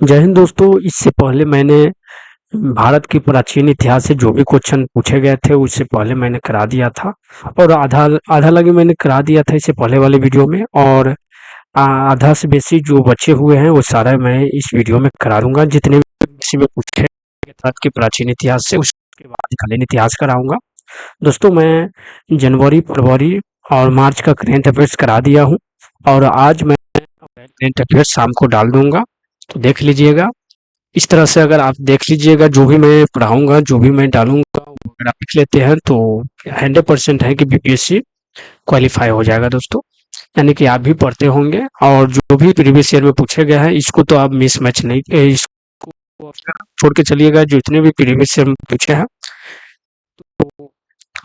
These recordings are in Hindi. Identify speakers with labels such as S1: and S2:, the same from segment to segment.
S1: जय हिंद दोस्तों। इससे पहले मैंने भारत के प्राचीन इतिहास से जो भी क्वेश्चन पूछे गए थे उससे पहले मैंने करा दिया था, और आधा आधा लगे मैंने करा दिया था इससे पहले वाले वीडियो में, और आधा से बेसी जो बचे हुए हैं वो सारा मैं इस वीडियो में करा दूंगा। जितने भी इसी में पूछे गए भारत के प्राचीन इतिहास से, उसके बाद कालीन इतिहास कराऊंगा। दोस्तों, मैं जनवरी, फरवरी और मार्च का करेंट अफेयर्स करा दिया हूँ, और आज मैं करेंट अफेयर्स शाम को डाल दूंगा, तो देख लीजिएगा। इस तरह से अगर आप देख लीजिएगा, जो भी मैं पढ़ाऊँगा, जो भी मैं डालूँगा, वो अगर आप लिख लेते हैं तो 100% है कि बीपीएससी क्वालीफाई हो जाएगा दोस्तों। यानी कि आप भी पढ़ते होंगे, और जो भी प्रीवियस ईयर में पूछे गए हैं इसको तो आप मिसमैच नहीं, इसको आप छोड़ के चलिएगा। जो इतने भी प्रीवियस ईयर में पूछे हैं, तो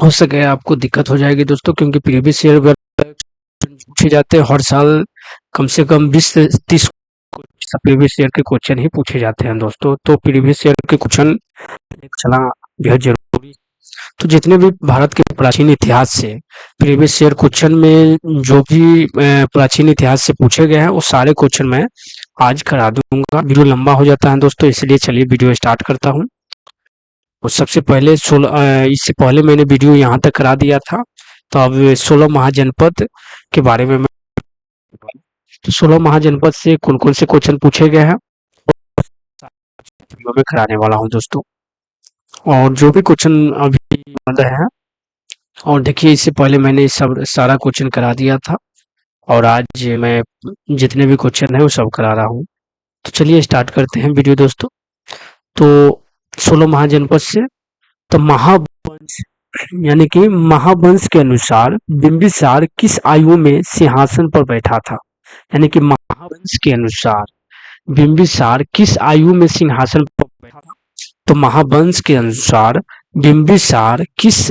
S1: हो सके आपको दिक्कत हो जाएगी दोस्तों, क्योंकि प्रीवियस ईयर अगर पूछे जाते हैं हर साल कम से कम 20 से 30 प्रीवियस ईयर के क्वेश्चन ही पूछे जाते हैं दोस्तों। तो प्रीवियस ईयर के क्वेश्चन चला बेहद जरूरी। तो जितने भी भारत के प्राचीन इतिहास से प्रीवियस ईयर क्वेश्चन में जो भी प्राचीन इतिहास से पूछे गए हैं वो सारे क्वेश्चन मैं आज करा दूंगा। वीडियो लंबा हो जाता है दोस्तों, इसलिए चलिए वीडियो स्टार्ट करता हूँ। और सबसे पहले इससे पहले मैंने वीडियो यहाँ तक करा दिया था, तो अब 16 महाजनपद के बारे में तो 16 महाजनपद से कौन कौन से क्वेश्चन पूछे गए हैं वीडियो में कराने वाला हूँ दोस्तों। और जो भी क्वेश्चन अभी बन रहे हैं, और देखिए इससे पहले मैंने सब सारा क्वेश्चन करा दिया था, और आज मैं जितने भी क्वेश्चन है वो सब करा रहा हूँ। तो चलिए स्टार्ट करते हैं वीडियो दोस्तों। तो 16 महाजनपद से, तो महावंश यानी कि महावंश के अनुसार बिंबिसार किस आयु में सिंहासन पर बैठा था। यानी कि महावंश के अनुसार बिंबिसार किस आयु में सिंहासन पर बैठा था। तो महावंश के अनुसार बिंबिसार किस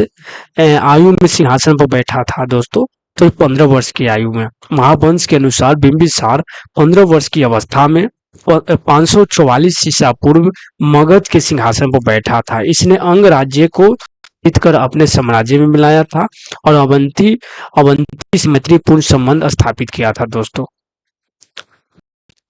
S1: आयु में सिंहासन पर बैठा था दोस्तों। तो 15 वर्ष की आयु में। महावंश के अनुसार बिंबिसार 15 वर्ष की अवस्था में 544 ईसा पूर्व मगध के सिंहासन पर बैठा था। इसने अंग राज्य को जीतकर अपने साम्राज्य में मिलाया था, और अवंती से मैत्रीपूर्ण संबंध स्थापित किया था दोस्तों।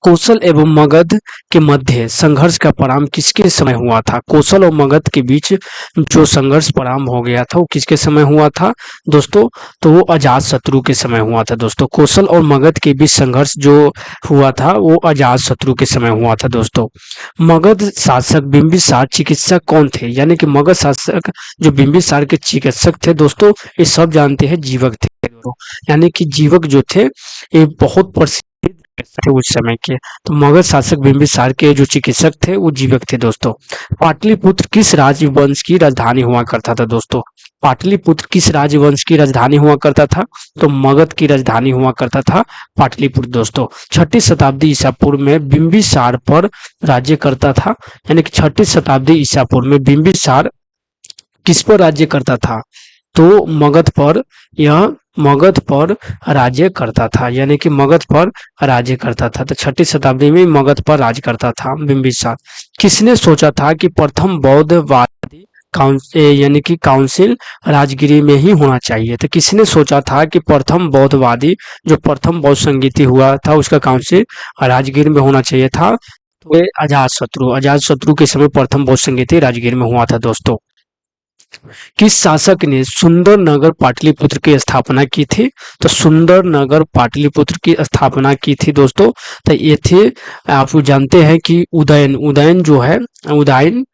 S1: कौशल एवं मगध के मध्य संघर्ष का प्रारंभ किसके समय हुआ था। कौशल और मगध के बीच जो संघर्ष प्रारंभ हो गया था वो किसके समय हुआ था दोस्तों। तो वो अजात शत्रु के समय हुआ था दोस्तों। कौशल और मगध के बीच संघर्ष जो हुआ था वो अजात शत्रु के समय हुआ था दोस्तों। मगध शासक बिंबिसार चिकित्सक कौन थे। यानी कि मगध शासक जो बिंबिसार के चिकित्सक थे दोस्तों, ये सब जानते हैं जीवक थे दोस्तों। यानी कि जीवक जो थे ये बहुत प्रसिद्ध थे उस समय के। तो मगध शासक बिंबिसार के जो चिकित्सक थे वो जीवक थे दोस्तों। पाटलिपुत्र किस राजवंश की राजधानी हुआ करता था दोस्तों। पाटलिपुत्र किस राजवंश की राजधानी हुआ करता था। तो मगध की राजधानी हुआ करता था पाटलिपुत्र दोस्तों। 6ठी शताब्दी ईसा पूर्व में बिंबिसार पर राज्य करता था। यानी कि 6ठी शताब्दी ईसा पूर्व में बिंबिसार किस पर राज्य करता था। तो मगध पर, यह मगध पर राज्य करता था। यानी कि मगध पर राज्य करता था। तो 6ठी शताब्दी में मगध पर राज्य करता था बिंबिसार। किसने सोचा था कि प्रथम बौद्धवादी यानी कि काउंसिल राजगिरी में ही होना चाहिए। तो किसने सोचा था कि प्रथम बौद्धवादी जो प्रथम बौद्ध संगीति हुआ था उसका काउंसिल राजगिर में होना चाहिए था। तो ये अजात शत्रु के समय प्रथम बौद्ध संगीति राजगिर में हुआ था दोस्तों। किस शासक ने सुंदरनगर पाटलिपुत्र की स्थापना की थी। तो सुंदरनगर पाटलिपुत्र की स्थापना की थी दोस्तों। तो ये थे, आप जानते हैं कि उदयन जो है, उदयन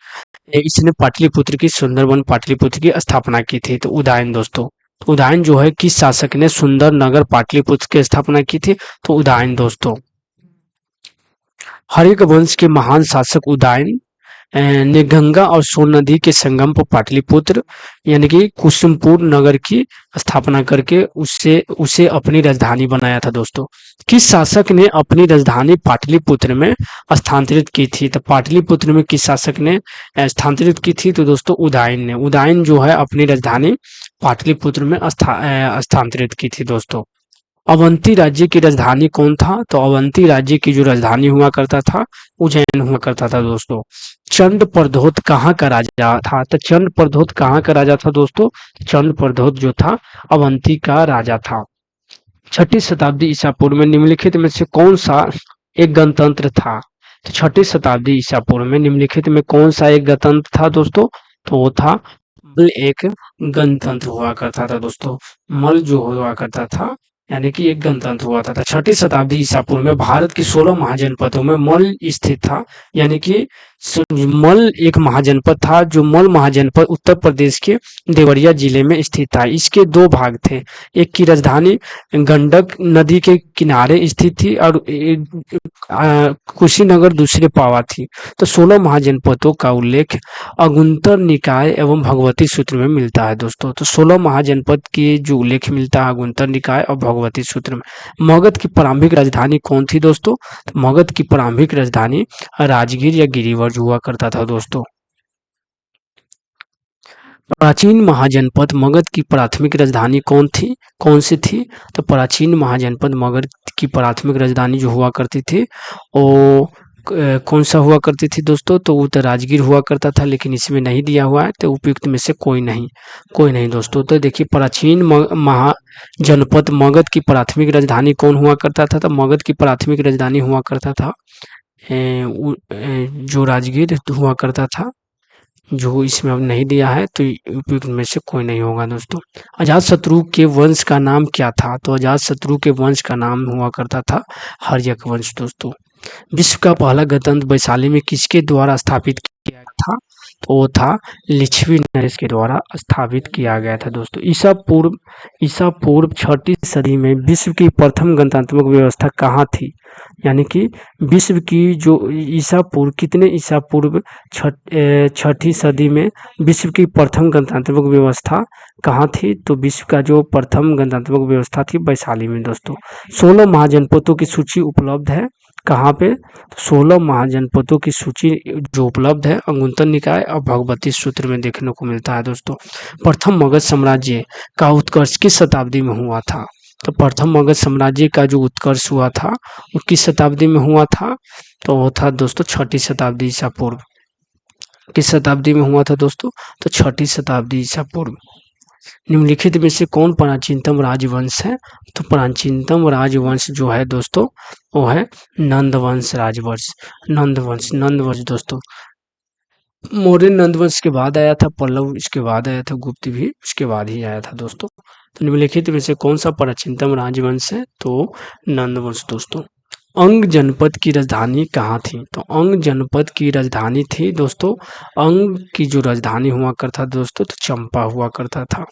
S1: इसने पाटलिपुत्र की सुंदरवन पाटलिपुत्र की स्थापना की थी। तो उदयन दोस्तों, उदयन जो है किस शासक ने सुंदरनगर पाटलिपुत्र की स्थापना की थी। तो उदयन दोस्तों। हरिक वंश के महान शासक उदयन ने गंगा और सोन नदी के संगम पर पाटलिपुत्र यानी कि कुसुमपुर नगर की स्थापना करके उससे उसे अपनी राजधानी बनाया था दोस्तों। किस शासक ने अपनी राजधानी पाटलिपुत्र में स्थानांतरित की थी। तो पाटलिपुत्र में किस शासक ने स्थानांतरित की थी। तो दोस्तों उदयन ने। उदयन जो है अपनी राजधानी पाटलिपुत्र में स्थानांतरित की थी दोस्तों। अवंती राज्य की राजधानी कौन था। तो अवंती राज्य की जो राजधानी हुआ करता था उज्जैन हुआ करता था दोस्तों। चंद प्रद्योत कहाँ का राजा था। तो चंद प्रद्योत कहाँ का राजा था दोस्तों। चंद प्रद्योत जो था अवंती का राजा था। 6ठी शताब्दी ईसा पूर्व में निम्नलिखित में से कौन सा एक गणतंत्र था। तो छठी शताब्दी ईसा पूर्व में निम्नलिखित में कौन सा एक गणतंत्र था दोस्तों? तो वो था मल एक गणतंत्र हुआ करता था दोस्तों। मल जो हुआ करता था यानी कि एक गणतंत्र हुआ था। छठी शताब्दी ईसा पूर्व में भारत के 16 महाजनपदों में मल स्थित था। यानी कि मल एक महाजनपद था। जो मल महाजनपद उत्तर प्रदेश के देवरिया जिले में स्थित था। इसके दो भाग थे। एक की राजधानी गंडक नदी के किनारे स्थित थी और कुशीनगर दूसरे पावा थी। तो 16 महाजनपदों का उल्लेख अगुंतर निकाय एवं भगवती सूत्र में मिलता है दोस्तों। तो 16 महाजनपद के जो उल्लेख मिलता है अगुंतर निकाय और भगवती सूत्र में। मगध की प्रारंभिक राजधानी कौन थी दोस्तों? तो मगध की प्रारंभिक राजधानी राजगीर या गिरिवर्ज हुआ करता था दोस्तों। प्राचीन महाजनपद मगध की प्राथमिक राजधानी कौन सी थी? तो प्राचीन महाजनपद मगध की प्राथमिक राजधानी जो हुआ करती थी वो कौन सा हुआ करती थी दोस्तों? तो वो तो राजगीर हुआ करता था, लेकिन इसमें नहीं दिया हुआ है। तो उपयुक्त में से कोई नहीं दोस्तों। तो देखिए प्राचीन महाजनपद मगध की प्राथमिक राजधानी कौन हुआ करता था? तो मगध की प्राथमिक राजधानी हुआ करता था जो राजगीर हुआ करता था। जो इसमें अब नहीं दिया है तो उपयुक्त में से कोई नहीं होगा दोस्तों। अजातशत्रु के वंश का नाम क्या था? तो अजातशत्रु के वंश का नाम हुआ करता था हर्यक वंश दोस्तों। विश्व का पहला गणतंत्र वैशाली में किसके द्वारा स्थापित किया गया था? तो वो था लिच्छवी नरेश के द्वारा स्थापित किया गया था दोस्तों। ईसा पूर्व छठी सदी में विश्व की प्रथम गणतांत्रिक व्यवस्था कहाँ थी? यानी कि विश्व की जो ईसा पूर्व छठी सदी में विश्व की प्रथम गणतांत्रिक व्यवस्था कहाँ थी? तो विश्व का जो प्रथम गणतांत्रिक व्यवस्था थी वैशाली में दोस्तों। 16 महाजनपदों की सूची उपलब्ध है कहाँ पे? 16 महाजनपदों की सूची जो उपलब्ध है अगुंतर निकाय और भगवती सूत्र में देखने को मिलता है दोस्तों। प्रथम मगध साम्राज्य का उत्कर्ष किस शताब्दी में हुआ था? तो प्रथम मगध साम्राज्य का जो उत्कर्ष हुआ था वो किस शताब्दी में हुआ था? तो वो था दोस्तों छठी शताब्दी ईसा पूर्व। किस शताब्दी में हुआ था दोस्तों? तो छठी शताब्दी ईसा पूर्व। निम्नलिखित में से कौन प्राचीनतम राजवंश है? तो प्राचीनतम राजवंश जो है दोस्तों वो है नंदवंश राजवंश। नंदवंश दोस्तों। मौर्य नंदवंश के बाद आया था पल्लव, इसके बाद आया था गुप्त भी उसके बाद ही आया था दोस्तों। तो निम्नलिखित में से कौन सा प्राचीनतम राजवंश है? तो नंदवंश दोस्तों। अंग जनपद की राजधानी कहाँ थी? तो अंग जनपद की राजधानी थी दोस्तों, अंग की जो राजधानी हुआ करता दोस्तों तो चंपा हुआ करता था।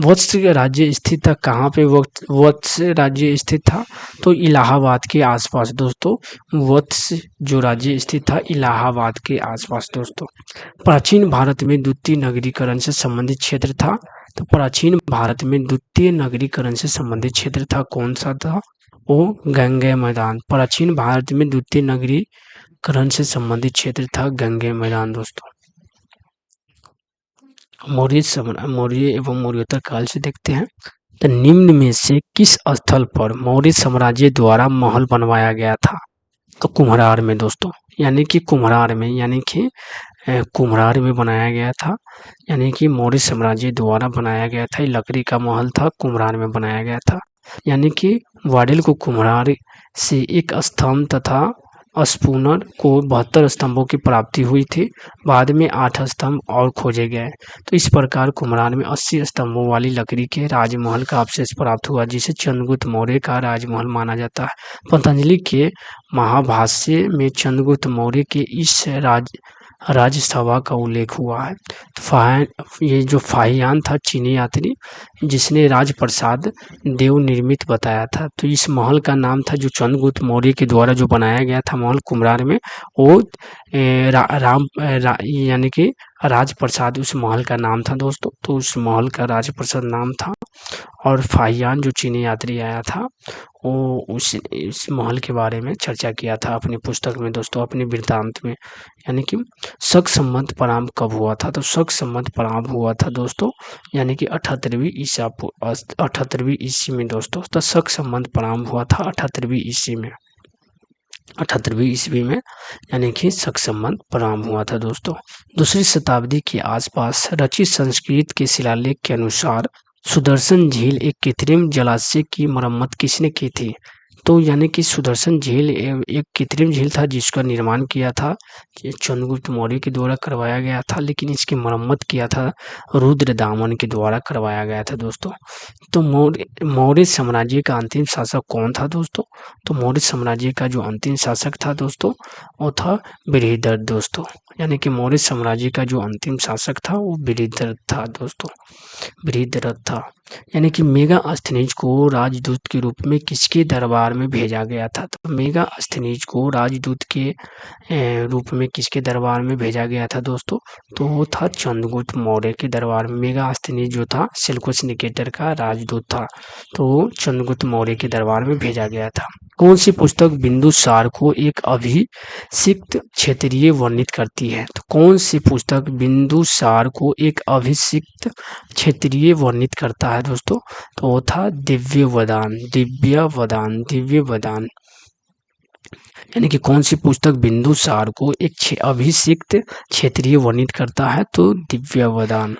S1: वत्स राज्य स्थित था कहाँ पे? वत्स राज्य स्थित था तो इलाहाबाद के आसपास दोस्तों। वत्स जो राज्य स्थित था इलाहाबाद के आसपास दोस्तों। प्राचीन भारत में द्वितीय नगरीकरण से संबंधित क्षेत्र था। तो प्राचीन भारत में द्वितीय नगरीकरण से संबंधित क्षेत्र था कौन सा था? वो गंगे मैदान। प्राचीन भारत में द्वितीय नगरीकरण से संबंधित क्षेत्र था गंगे मैदान दोस्तों। मौर्य एवं मौर्योत्तर काल से देखते हैं। तो निम्न में से किस स्थल पर मौर्य साम्राज्य द्वारा महल बनवाया गया था? तो कुम्हरार में दोस्तों। यानी कि कुम्हरार में बनाया गया था। यानी कि मौर्य साम्राज्य द्वारा बनाया गया था। लकड़ी का महल था, कुम्हरार में बनाया गया था। यानी कि वाडिल को कुम्हरार से एक स्तंभ तथा स्पूनर को 72 स्तंभों की प्राप्ति हुई थी। बाद में 8 स्तंभ और खोजे गए। तो इस प्रकार कुम्हरार में 80 स्तंभों वाली लकड़ी के राजमहल का अवशेष प्राप्त हुआ, जिसे चंद्रगुप्त मौर्य का राजमहल माना जाता है। पतंजलि के महाभाष्य में चंद्रगुप्त मौर्य के इस राज्यसभा का उल्लेख हुआ है। ये जो फाहियान था चीनी यात्री जिसने राजप्रसाद देव निर्मित बताया था। तो इस महल का नाम था जो चंद्रगुप्त मौर्य के द्वारा जो बनाया गया था महल कुम्हरार में वो यानी कि राजप्रसाद उस महल का नाम था दोस्तों। तो उस महल का राजप्रसाद नाम था। और फाहियान जो चीनी यात्री आया था वो उस महल के बारे में चर्चा किया था अपनी पुस्तक में दोस्तों, अपनी वृत्तांत में। यानी कि शक संवत प्रारंभ कब हुआ था? तो शक संवत प्रारंभ हुआ था दोस्तों यानी कि 78वीं ईस्वी में दोस्तों। तो शक संवत प्रारंभ हुआ था 78वीं ईस्वी में यानी कि शक संवत प्रारंभ हुआ था दोस्तों। दूसरी शताब्दी के आसपास रचित संस्कृत के शिलालेख के अनुसार सुदर्शन झील एक कृत्रिम जलाशय की मरम्मत किसने की थी? तो यानी कि सुदर्शन झील एक कृत्रिम झील था जिसका निर्माण किया था चंद्रगुप्त मौर्य के द्वारा करवाया गया था, लेकिन इसकी मरम्मत किया था रुद्रदामन के द्वारा करवाया गया था दोस्तों। तो मौर्य साम्राज्य का अंतिम शासक कौन था दोस्तों? तो मौर्य साम्राज्य का जो अंतिम शासक था दोस्तों वो था बृहद्रथ दोस्तों। यानी कि मौर्य साम्राज्य का जो अंतिम शासक था वो बृहद्रथ था दोस्तों, बृहद्रथ था। यानी कि मेगास्थनीज को राजदूत के रूप में किसके दरबार में भेजा गया था? तो मेगास्थनीज को राजदूत के रूप में किसके दरबार में भेजा गया था दोस्तों? तो वो था चंद्रगुप्त मौर्य के दरबार में। मेगास्थनीज जो था सेल्यूकस निकेटर का राजदूत था, तो चंद्रगुप्त मौर्य के दरबार में भेजा गया था। कौन सी पुस्तक बिंदुसार को एक अभिषिक्त क्षत्रिय वर्णित करती है? तो कौन सी पुस्तक बिंदुसार को एक अभिषिक्त क्षत्रिय वर्णित करता है दोस्तों? तो वो था दिव्यवदान, दिव्यवदान, दिव्यवदान। यानी कि कौन सी पुस्तक बिंदुसार को एक अभिषिक्त क्षत्रिय वर्णित करता है? तो दिव्यवदान।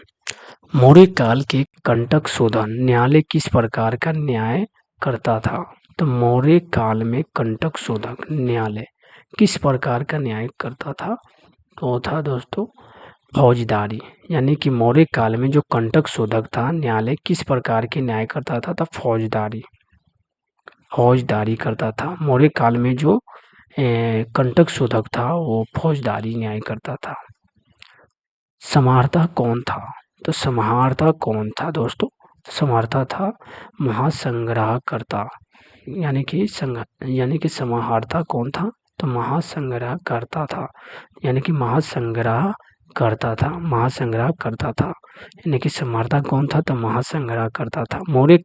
S1: मौर्य काल के कंटक शोधन न्यायालय किस प्रकार का न्याय करता था? तो मौर्य काल में कंटक शोधक न्यायालय किस प्रकार का न्याय करता था? तो वो था दोस्तों फौजदारी। यानी कि मौर्य काल में जो कंटक शोधक था न्यायालय किस प्रकार के न्याय करता था? तो फौजदारी, फौजदारी करता था। मौर्य काल में जो कंटक शोधक था वो फौजदारी न्याय करता था। समाहर्ता कौन था? तो समाहर्ता कौन था दोस्तों? समाहर्ता था महासंग्रहकर्ता। यानी कि समाहर्ता कौन था? तो महासंग्रहकर्ता था। यानी कि महासंग्रह करता था, महासंग्रह करता था। यानी कि समाहर्ता कौन था? तो महासंग्रह करता था। मौर्य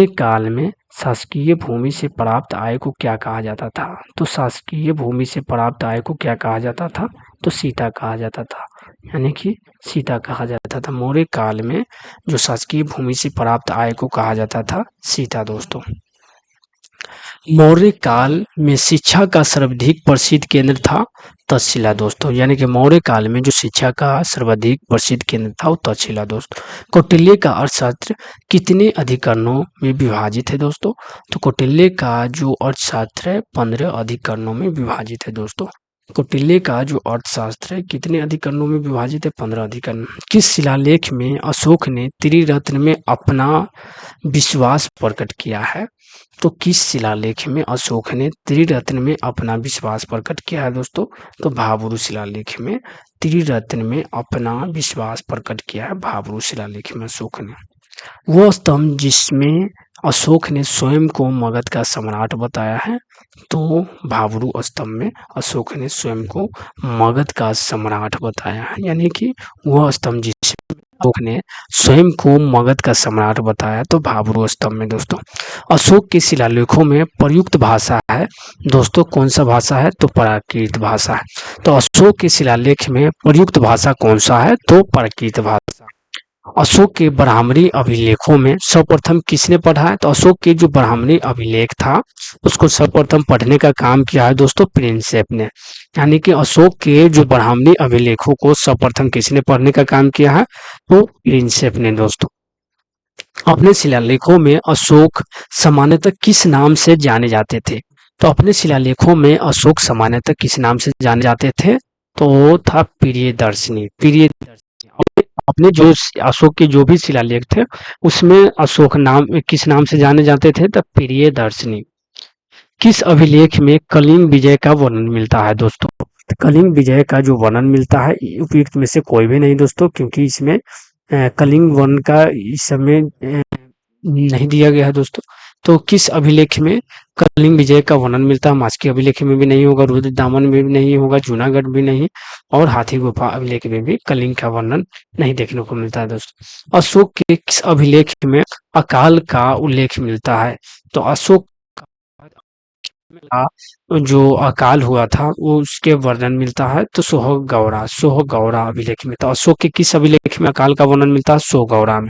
S1: काल में शासकीय भूमि से प्राप्त आय को क्या कहा जाता था? तो शासकीय भूमि से प्राप्त आय को क्या कहा जाता था? तो सीता कहा जाता था। यानी कि सीता कहा जाता था। मौर्य काल में जो शासकीय भूमि से प्राप्त आय को कहा जाता था सीता दोस्तों। मौर्य काल में शिक्षा का सर्वाधिक प्रसिद्ध केंद्र था तक्षशिला दोस्तों। यानी कि मौर्य काल में जो शिक्षा का सर्वाधिक प्रसिद्ध केंद्र था वो तक्षशिला दोस्तों। कौटिल्य का अर्थशास्त्र कितने अधिकरणों में विभाजित है दोस्तों? तो कौटिल्य का जो अर्थशास्त्र है 15 अधिकरणों में विभाजित है दोस्तों। कौटिल्य का जो अर्थशास्त्र है कितने अधिकरणों में विभाजित है? 15 अधिकरण। किस शिलालेख में अशोक ने त्रिरत्न में अपना विश्वास प्रकट किया है? तो किस शिलालेख में अशोक ने त्रिरत्न में अपना विश्वास प्रकट किया है दोस्तों? तो भाब्रू शिलालेख में त्रिरत्न में अपना विश्वास प्रकट किया है, भाब्रू शिलालेख में अशोक ने। वो स्तंभ जिसमें अशोक ने स्वयं को मगध का सम्राट बताया है, तो भाब्रू स्तंभ में अशोक ने स्वयं को मगध का सम्राट बताया है। यानी कि वह स्तंभ जिसमें अशोक ने स्वयं को मगध का सम्राट बताया, तो भाब्रू स्तंभ में दोस्तों। अशोक के शिलालेखों में प्रयुक्त भाषा है दोस्तों, कौन सा भाषा है? तो प्राकृत भाषा है। तो अशोक के शिलालेख में प्रयुक्त भाषा कौन सा है? तो प्राकृत भाषा। अशोक के ब्राह्मणी अभिलेखों में सर्वप्रथम किसने पढ़ा है? तो अशोक के जो ब्राह्मणी अभिलेख था उसको सर्वप्रथम पढ़ने का काम किया है दोस्तों प्रिंसेप ने। यानी कि अशोक के जो ब्राह्मणी अभिलेखों को सर्वप्रथम किसने पढ़ने का काम किया है? तो प्रिंसेप ने दोस्तों। अपने शिलालेखों में अशोक सामान्यतः किस नाम से जाने जाते थे? तो अपने शिलालेखों में अशोक सामान्यतः किस नाम से जाने जाते थे? तो वो था प्रियदर्शनी, प्रियदर्शनी। अपने जो अशोक के जो भी शिलालेख थे उसमें अशोक नाम किस नाम से जाने जाते थे? तो प्रियदर्शनी। किस अभिलेख में कलिंग विजय का वर्णन मिलता है दोस्तों? कलिंग विजय का जो वर्णन मिलता है उपयुक्त में से कोई भी नहीं दोस्तों, क्योंकि इसमें कलिंग वर्ण का इस समय नहीं दिया गया है दोस्तों। तो किस अभिलेख में कलिंग विजय का वर्णन मिलता है? मास्की अभिलेख में भी नहीं होगा, रुद्रदामन में भी नहीं होगा, जूनागढ़ भी नहीं, और हाथी गुफा अभिलेख में भी कलिंग का वर्णन नहीं देखने को मिलता है दोस्तों। अशोक के किस अभिलेख में अकाल का उल्लेख मिलता है? तो अशोक का जो अकाल हुआ था वो उसके वर्णन मिलता है तो सोहगौरा अभिलेख में। तो अशोक के किस अभिलेख में अकाल का वर्णन मिलता है? सोहगौरा में।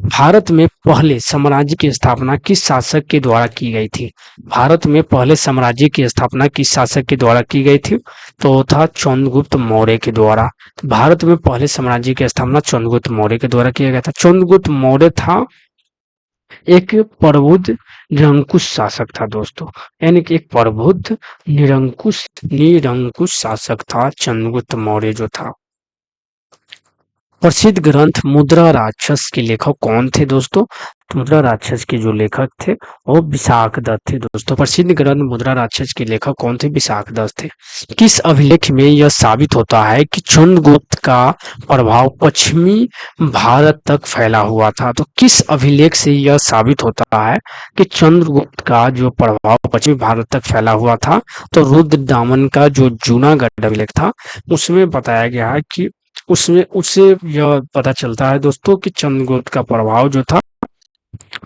S1: भारत में पहले साम्राज्य की स्थापना किस शासक के द्वारा की गई थी? भारत में पहले साम्राज्य की स्थापना किस शासक के द्वारा की गई थी? तो था चंद्रगुप्त मौर्य के द्वारा। तो भारत में पहले साम्राज्य की स्थापना चंद्रगुप्त मौर्य के द्वारा किया गया था। चंद्रगुप्त मौर्य था एक प्रबुद्ध निरंकुश शासक था दोस्तों, यानी कि एक प्रबुद्ध निरंकुश निरंकुश शासक था चंद्रगुप्त मौर्य जो था। प्रसिद्ध ग्रंथ मुद्रा राक्षस के लेखक कौन थे दोस्तों? तो मुद्रा राक्षस के जो लेखक थे वो विशाखदत्त थे दोस्तों। प्रसिद्ध ग्रंथ मुद्रा राक्षस के लेखक कौन थे? विशाखदत्त थे। किस अभिलेख में यह साबित होता है कि चंद्रगुप्त का प्रभाव पश्चिमी भारत तक फैला हुआ था? तो किस अभिलेख से यह साबित होता है कि चंद्रगुप्त का जो प्रभाव पश्चिमी भारत तक फैला हुआ था? तो रुद्रदामन का जो जूनागढ़ अभिलेख था उसमें बताया गया है कि उसमें उससे यह पता चलता है दोस्तों कि चंद्रगुप्त का प्रभाव जो था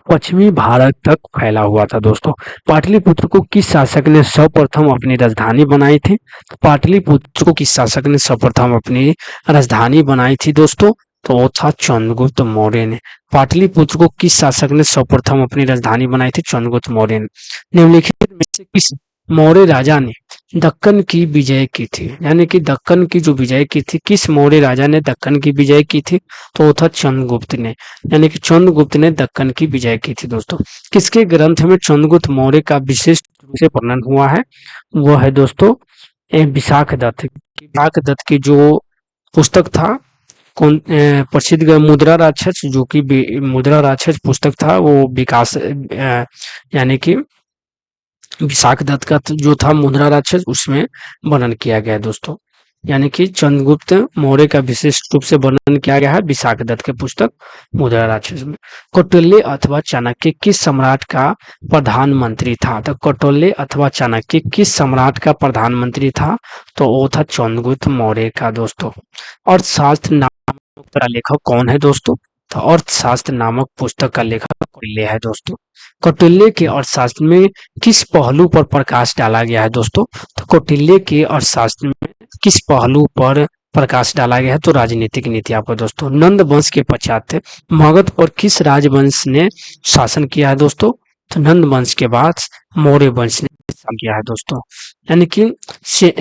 S1: पश्चिमी भारत तक फैला हुआ था दोस्तों। पाटलिपुत्र को किस शासक ने सर्वप्रथम अपनी राजधानी बनाई थी? पाटलिपुत्र को किस शासक ने सर्वप्रथम अपनी राजधानी बनाई थी दोस्तों? तो वो था चंद्रगुप्त मौर्य ने। पाटलिपुत्र को किस शासक ने सर्वप्रथम अपनी राजधानी बनाई थी? चंद्रगुप्त मौर्य ने। निम्नलिखित में से किस मौर्य राजा ने दक्कन की विजय की थी? यानी कि दक्कन की जो विजय की थी, किस मौर्य राजा ने दक्कन की विजय की थी? तो वो था चंद्रगुप्त ने, यानी कि चंद्रगुप्त ने दक्कन की विजय की थी दोस्तों। किसके ग्रंथ में चंद्रगुप्त मौर्य का विशिष्ट रूप से वर्णन हुआ है? वह है दोस्तों विशाखदत्त। विशाखदत्त की जो पुस्तक था कौन प्रसिद्ध मुद्रा राक्षस, जो कि मुद्रा राक्षस पुस्तक था वो विकास यानी कि विशाखदत्त का जो था मुद्रा राक्षस उसमें वर्णन किया गया है दोस्तों। यानी कि चंद्रगुप्त मौर्य का विशिष्ट रूप से वर्णन किया गया है विशाखदत्त के पुस्तक मुद्रा राक्षस में। कौटिल्य अथवा चाणक्य किस सम्राट का प्रधानमंत्री था? तो कौटिल्य अथवा चाणक्य किस सम्राट का प्रधानमंत्री था? तो वो था चंद्रगुप्त मौर्य का दोस्तों। अर्थशास्त्र नामक का लेखक कौन है दोस्तों? तो अर्थशास्त्र नामक पुस्तक का लेखक कौटिल्य है दोस्तों। कौटिल्य के अर्थशास्त्र में किस पहलू पर प्रकाश डाला गया है दोस्तों? तो कौटिल्य के अर्थशास्त्र में किस पहलू पर प्रकाश डाला गया है? तो राजनीतिक नीतियां पर दोस्तों। नंद वंश के पश्चात मगध पर किस राजवंश ने शासन किया है दोस्तों? तो नंद वंश के बाद मौर्य वंश ने शासन किया है दोस्तों। यानी कि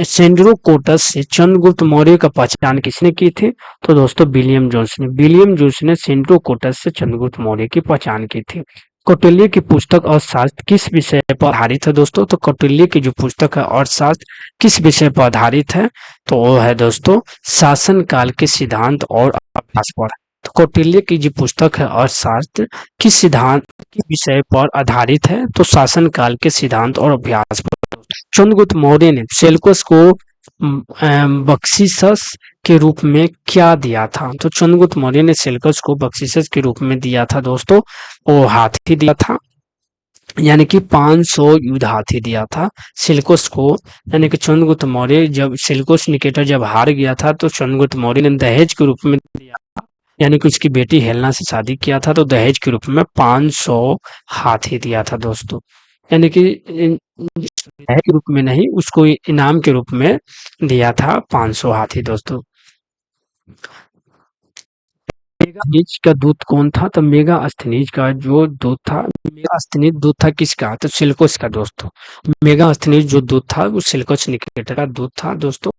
S1: सेंड्रोकोटस से चंद्रगुप्त मौर्य का पहचान किसने की थी? तो दोस्तों विलियम जोन्स ने। विलियम जोन्स ने सेंड्रोकोटस से चंद्रगुप्त मौर्य की पहचान की थी। कौटिल्य की पुस्तक अर्थशास्त्र किस विषय पर आधारित है दोस्तों? तो कौटिल्य की जो पुस्तक है अर्थशास्त्र किस विषय पर आधारित है? तो वो है दोस्तों शासन काल के सिद्धांत और अभ्यास पर। तो कौटिल्य की जो पुस्तक है अर्थशास्त्र किस सिद्धांत किस विषय पर आधारित है? तो शासन काल के सिद्धांत और अभ्यास पर। चंद्रगुप्त मौर्य ने सेल्यूकस को बख्शीश के रूप में क्या दिया था? तो चंद्रगुप्त मौर्य ने सेल्यूकस को बख्शीश के रूप में दिया था दोस्तों, वो हाथी दिया था, यानी कि 500 युद्ध हाथी दिया था सेल्यूकस को। यानी कि चंद्रगुप्त मौर्य जब सेल्यूकस निकेटर जब हार गया था तो चंद्रगुप्त मौर्य ने दहेज के रूप में दिया था, यानी कि उसकी बेटी हेलेना से शादी किया था तो दहेज के रूप में 500 हाथी दिया था दोस्तों। यानी कि दहेज के रूप में नहीं, उसको इनाम के रूप में दिया था 500 हाथी दोस्तों। मेगास्थनीज का दूत कौन था? तो मेगास्थनीज का जो दूत था, मेगास्थनीज दूत था किसका? तो सेल्यूकस का दोस्तों। मेगास्थनीज जो दूत था वो सेल्यूकस निकेटर का दूत था दोस्तों।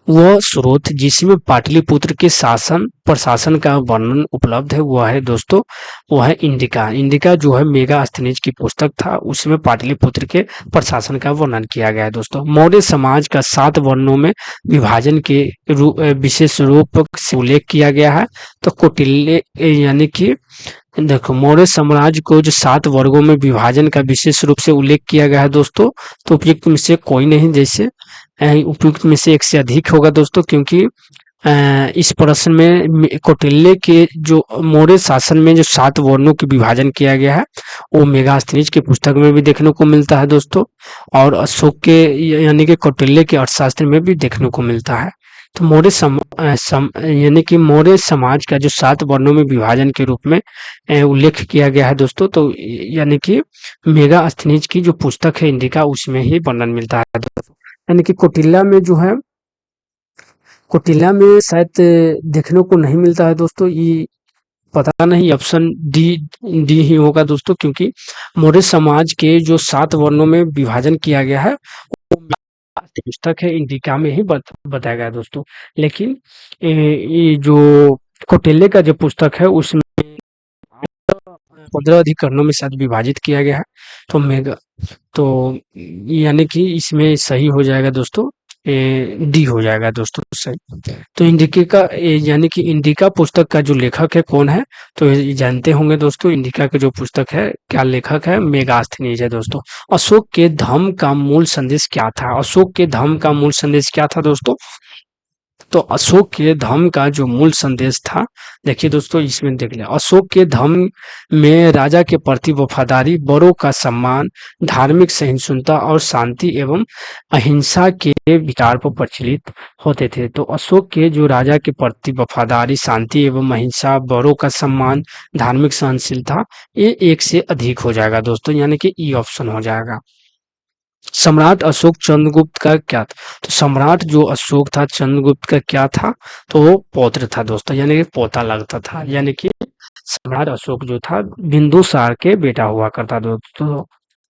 S1: वह स्रोत जिसमें पाटलिपुत्र के शासन प्रशासन का वर्णन उपलब्ध है वह है दोस्तों, वह है इंडिका। इंडिका जो है मेगास्थनीज की पुस्तक था, उसमें पाटलिपुत्र के प्रशासन का वर्णन किया गया है दोस्तों। मौर्य समाज का 7 वर्णों में विभाजन के विशेष रूप से उल्लेख किया गया है। तो कौटिल्य यानी कि देखो मौर्य साम्राज्य को जो 7 वर्गों में विभाजन का विशेष रूप से उल्लेख किया गया है दोस्तों, तो उपयुक्त में से कोई नहीं, जैसे उपयुक्त में से एक से अधिक होगा दोस्तों, क्योंकि इस प्रश्न में कौटिल्य के जो मौर्य शासन में जो 7 वर्णों की विभाजन किया गया है वो मेगास्थनीज की पुस्तक में भी देखने को मिलता है दोस्तों, और अशोक के यानी कि कौटिल्य के अर्थशास्त्र में भी देखने को मिलता है। तो यानी कि मौर्य समाज का जो 7 वर्णों में विभाजन के रूप में उल्लेख किया गया है दोस्तों, तो यानी कि मेगास्थनीज की जो पुस्तक है इंडिका उसमें ही वर्णन मिलता है दोस्तों। यानी कि कौटिल्य में जो है कौटिल्य में शायद देखने को नहीं मिलता है दोस्तों, ये पता नहीं, ऑप्शन डी डी ही होगा दोस्तों, क्योंकि मौर्य समाज के जो 7 वर्णों में विभाजन किया गया है वो पुस्तक है इंडिका में ही बताया गया है दोस्तों। लेकिन ये जो कौटिल्य का जो पुस्तक है उसमें 15 अधिकरणों में शायद विभाजित किया गया है। तो मेगा तो यानी कि इसमें सही हो जाएगा दोस्तों, डी हो जाएगा दोस्तों सही। तो यानी कि इंडिका पुस्तक का जो लेखक है कौन है, तो ये जानते होंगे दोस्तों। इंडिका का जो पुस्तक है, क्या लेखक है, मेगास्थनीज है दोस्तों। अशोक के धम्म का मूल संदेश क्या था? अशोक के धम्म का मूल संदेश क्या था दोस्तों? तो अशोक के धम्म का जो मूल संदेश था, देखिए दोस्तों इसमें देख लें। अशोक के धम्म में राजा के प्रति वफादारी, बड़ों का सम्मान, धार्मिक सहिष्णुता और शांति एवं अहिंसा के विचार पर प्रचलित होते थे। तो अशोक के जो राजा के प्रति वफादारी, शांति एवं अहिंसा, बड़ों का सम्मान, धार्मिक सहनशीलता, ये एक से अधिक हो जाएगा दोस्तों, यानी कि ई ऑप्शन हो जाएगा। सम्राट अशोक चंद्रगुप्त का क्या था? तो सम्राट जो अशोक था चंद्रगुप्त का क्या था? तो वो पौत्र था दोस्तों, यानी कि पोता लगता था। यानी कि सम्राट अशोक जो था बिंदुसार के बेटा हुआ करता दोस्तों।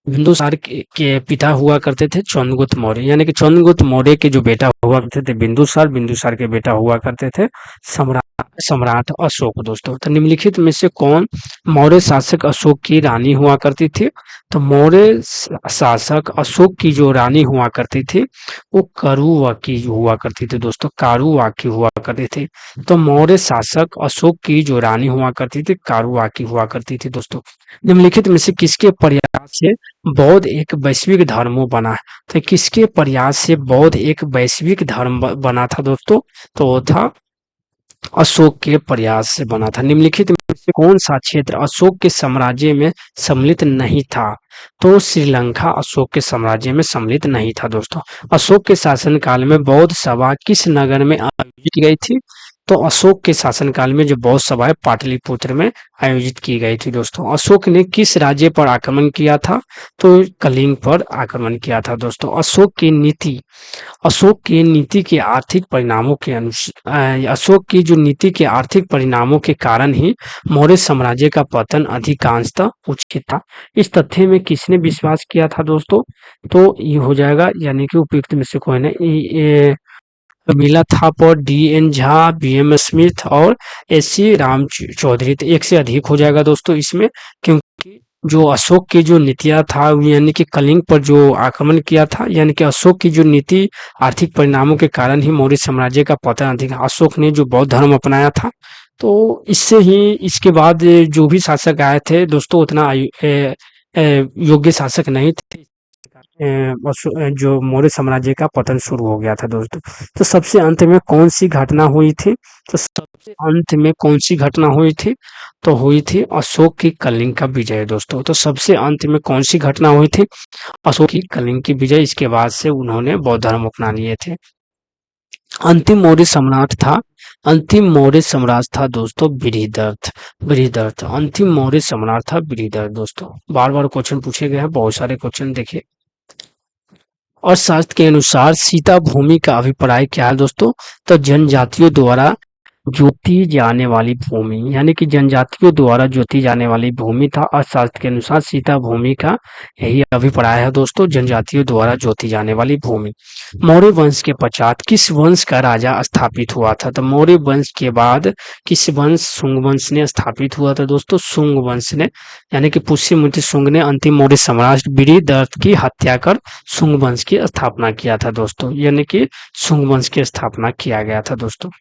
S1: बिंदुसार के पिता हुआ करते थे चंद्रगुप्त मौर्य, यानी कि चंद्रगुप्त मौर्य के जो बेटा हुआ करते थे बिंदुसार, बिंदुसार के बेटा हुआ करते थे सम्राट सम्राट अशोक दोस्तों। तो निम्नलिखित में से कौन मौर्य शासक अशोक की रानी हुआ करती थी? तो मौर्य शासक अशोक की जो रानी हुआ करती थी वो करुवाकी हुआ करती थी दोस्तों, कारुवाकी हुआ करती थी। तो मौर्य शासक अशोक की जो रानी हुआ करती थी कारुवाकी हुआ करती थी दोस्तों। निम्नलिखित में से किसके प्रयास से बौद्ध एक वैश्विक धर्म बना है? तो किसके प्रयास से बौद्ध एक वैश्विक धर्म बना था दोस्तों? तो वो था अशोक के प्रयास से बना था। निम्नलिखित में से कौन सा क्षेत्र अशोक के साम्राज्य में सम्मिलित नहीं था? तो श्रीलंका अशोक के साम्राज्य में सम्मिलित नहीं था दोस्तों। अशोक के शासनकाल में बौद्ध सभा किस नगर में आयोजित की गई थी? तो अशोक के शासनकाल में जो बौद्ध सभा है पाटलिपुत्र में आयोजित की गई थी दोस्तों। अशोक ने किस राज्य पर आक्रमण किया था? तो कलिंग पर आक्रमण किया था दोस्तों। अशोक की नीति के आर्थिक परिणामों के अशोक की जो नीति के आर्थिक परिणामों के कारण ही मौर्य साम्राज्य का पतन अधिकांशतः उचित था। इस तथ्य में किसने विश्वास किया था दोस्तों? तो ये हो जाएगा, यानी कि उपयुक्त में से कोई नहीं, मिला Thapar, DN. Jha, BM. Smith और एस.सी. राम चौधरी। तो एक से अधिक हो जाएगा दोस्तों इसमें, क्योंकि जो अशोक की जो नीतियां था, यानी कि कलिंग पर जो आक्रमण किया था, यानी कि अशोक की जो नीति आर्थिक परिणामों के कारण ही मौर्य साम्राज्य का पतन अधिक। अशोक ने जो बौद्ध धर्म अपनाया था, तो इससे ही इसके बाद जो भी शासक आए थे दोस्तों उतना योग्य शासक नहीं थे। जो मौर्य साम्राज्य का पतन शुरू हो गया था दोस्तों। तो सबसे अंत में कौन सी घटना हुई थी? तो सबसे अंत में कौन सी घटना हुई थी? तो हुई थी अशोक की कलिंग का विजय दोस्तों। तो सबसे अंत में कौन सी घटना हुई थी? अशोक की कलिंग की विजय। इसके बाद से उन्होंने बौद्ध धर्म अपना लिए थे। अंतिम मौर्य सम्राट था अंतिम मौर्य सम्राट था दोस्तों बृहदर्थ। बृहदर्थ अंतिम मौर्य सम्राट था बृहदर्थ दोस्तों। बार बार क्वेश्चन पूछे गए हैं, बहुत सारे क्वेश्चन देखिए। अर्थशास्त्र के अनुसार सीता भूमि का अभिप्राय क्या है दोस्तों? तो जनजातियों द्वारा जोती जाने वाली भूमि, यानी कि जनजातियों द्वारा जोती जाने वाली भूमि था। अर्थशास्त्र के अनुसार सीता भूमि का यही अभिप्राय है दोस्तों, जनजातियों द्वारा जोती जाने वाली भूमि। मौर्य वंश के पश्चात किस वंश का राजा स्थापित हुआ था? तो मौर्य वंश के बाद किस वंश? शुंग वंश ने स्थापित हुआ था दोस्तों। शुंग वंश ने, यानी कि पुष्यमित्र शुंग ने अंतिम मौर्य सम्राट बृहदर्थ की हत्या कर शुंग वंश की स्थापना किया था दोस्तों, यानी कि शुंग वंश की स्थापना किया गया था दोस्तों।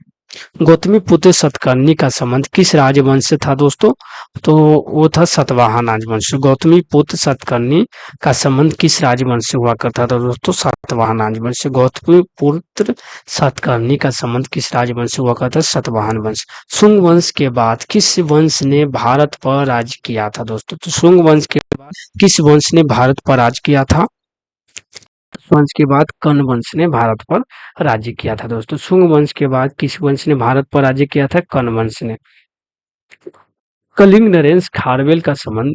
S1: गौतमी पुत्र सतकर्णी का संबंध किस राजवंश से था दोस्तों? तो वो था सतवाहन राजवंश। गौतमी पुत्र सतकर्णी का संबंध किस राजवंश से हुआ करता था दोस्तों? सतवाहन राजवंश से। गौतमी पुत्र सतकर्णी का संबंध किस राजवंश से हुआ करता था? सतवाहन वंश। शुंग वंश के बाद किस वंश ने भारत पर राज किया था दोस्तों? तो शुंग वंश के बाद किस वंश ने भारत पर राज किया था? वंश के बाद कर्ण वंश ने भारत पर राज्य किया था दोस्तों। शुंग वंश के बाद किस वंश ने भारत पर राज्य किया था? कर्ण वंश ने। कलिंग नरेश खारवेल का संबंध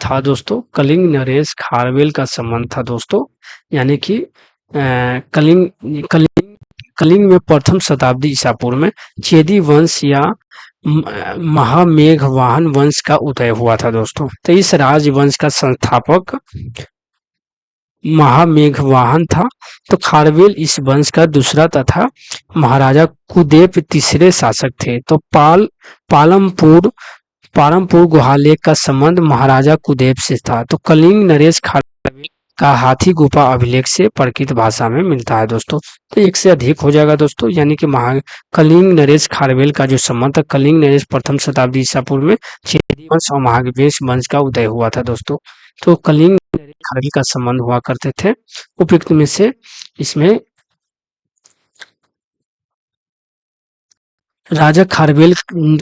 S1: था दोस्तों। कलिंग नरेश खारवेल का संबंध था दोस्तों, यानी कि कलिंग कलिंग कलिंग में प्रथम शताब्दी ईसा पूर्व में चेदी वंश या महामेघवाहन वंश का उदय हुआ था दोस्तों। तो इस राजवंश का संस्थापक महामेघवाहन था। तो खारवेल इस वंश का दूसरा तथा महाराजा कुदेप तीसरे शासक थे। तो पालमपुर पारमपुर गुहा लेक का संबंध महाराजा कुदेव से था। तो कलिंग नरेश खारवेल का हाथी गुफा अभिलेख से प्राकृत भाषा में मिलता है दोस्तों। तो एक से अधिक हो जाएगा दोस्तों, यानी कि कलिंग नरेश खारवेल का जो संबंध था, कलिंग नरेश प्रथम शताब्दी ईसा पूर्व में चेदी वंश और महावेश वंश का उदय हुआ था दोस्तों। तो कलिंग नरेश खारवेल का संबंध हुआ करते थे। उपयुक्त में से इसमें राजा खारवेल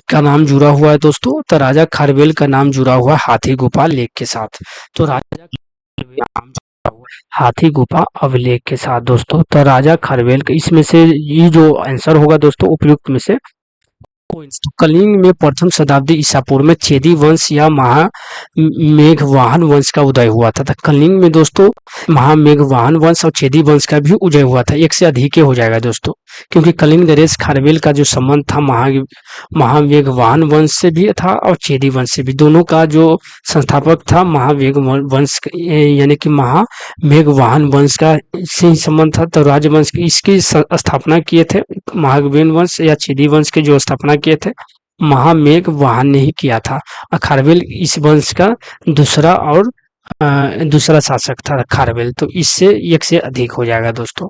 S1: का नाम जुड़ा हुआ है दोस्तों। तो राजा खारवेल का नाम जुड़ा हुआ है हाथी गुफा लेक के साथ। तो राजा खारवेल का नाम जुड़ा हुआ है हाथी गुफा अभिलेख के साथ दोस्तों। तो राजा खारवेल का इसमें से ये जो आंसर होगा दोस्तों उपयुक्त में से तो कलिंग में प्रथम शताब्दी ईसा पूर्व में चेदी वंश या महामेघवाहन वंश का उदय हुआ था। कलिंग में दोस्तों महामेघवाहन वंश और चेदी वंश का भी उदय हुआ था। एक से अधिक ही हो जाएगा दोस्तों, क्योंकि कलिंग नरेश खारवेल का जो संबंध था महामेघवाहन वंश से भी था और चेदी वंश से भी। दोनों का जो संस्थापक था महामेघ वंश यानी कि महामेघवाहन वंश का से ही संबंध था। तो राजवंश की इसकी स्थापना किए थे महावेन वंश या चेदी वंश की जो स्थापना किए थे महामेघवाहन ने ही किया था। खारवेल इस वंश का दूसरा शासक था खारवेल। तो इससे एक से अधिक हो जाएगा दोस्तों।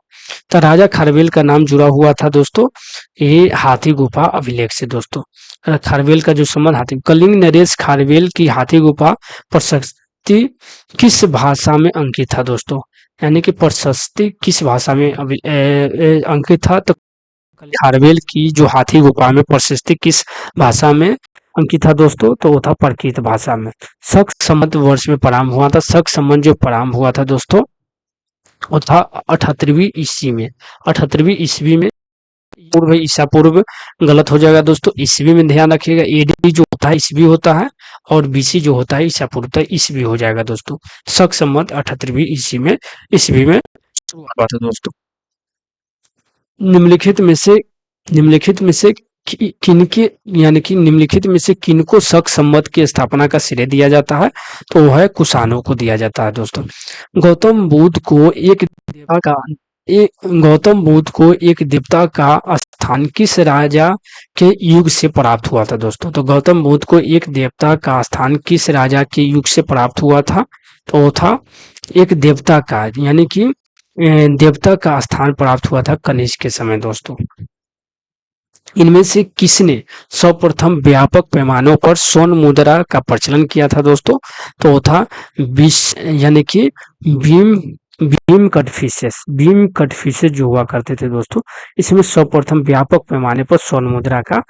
S1: तो राजा खारवेल का नाम जुड़ा हुआ था दोस्तों ये हाथी गुफा अभिलेख से दोस्तों। खारवेल का जो संबंध हाथी कलिंग नरेश खारवेल की हाथी गुफा प्रशस्ति किस भाषा में अंकित था दोस्तों, यानी कि प्रशस्ति किस भाषा में अंकित था। तो खारवेल की जो हाथी गुफा में प्रशस्ति किस भाषा में अंकित था दोस्तों, तो वो था प्राकृत भाषा में। शक संवत वर्ष में प्रारंभ हुआ था। शक संवत जो प्रारंभ हुआ था दोस्तों वो था 78वीं ईस्वी में। 78वीं ईस्वी में पूर्व ईसा पूर्व गलत हो जाएगा दोस्तों, ईस्वी में ध्यान रखिएगा। एडी जो होता है ईस्वी होता है और बीसी जो होता है ईसा पूर्व होता है, ईस्वी हो जाएगा दोस्तों। शक संवत 78वीं ईस्वी में शुरू हुआ था दोस्तों। निम्नलिखित में से किनके यानी कि निम्नलिखित में से किनको शक संवत की स्थापना का श्रेय दिया जाता है, तो वह है कुषाणों को दिया जाता है दोस्तों। गौतम बुद्ध को एक देवता का स्थान किस राजा के युग से प्राप्त हुआ था दोस्तों। तो गौतम बुद्ध को एक देवता का स्थान किस राजा के युग से प्राप्त हुआ था, तो वो था एक देवता का यानी कि देवता का स्थान प्राप्त हुआ था कनिष्क के समय दोस्तों। इनमें से किसने सर्वप्रथम व्यापक पैमानों पर स्वर्ण मुद्रा का प्रचलन किया था दोस्तों, तो वो था यानी कि भीम कटफिसेस जो हुआ करते थे दोस्तों। इसमें सर्वप्रथम व्यापक पैमाने पर स्वर्ण मुद्रा का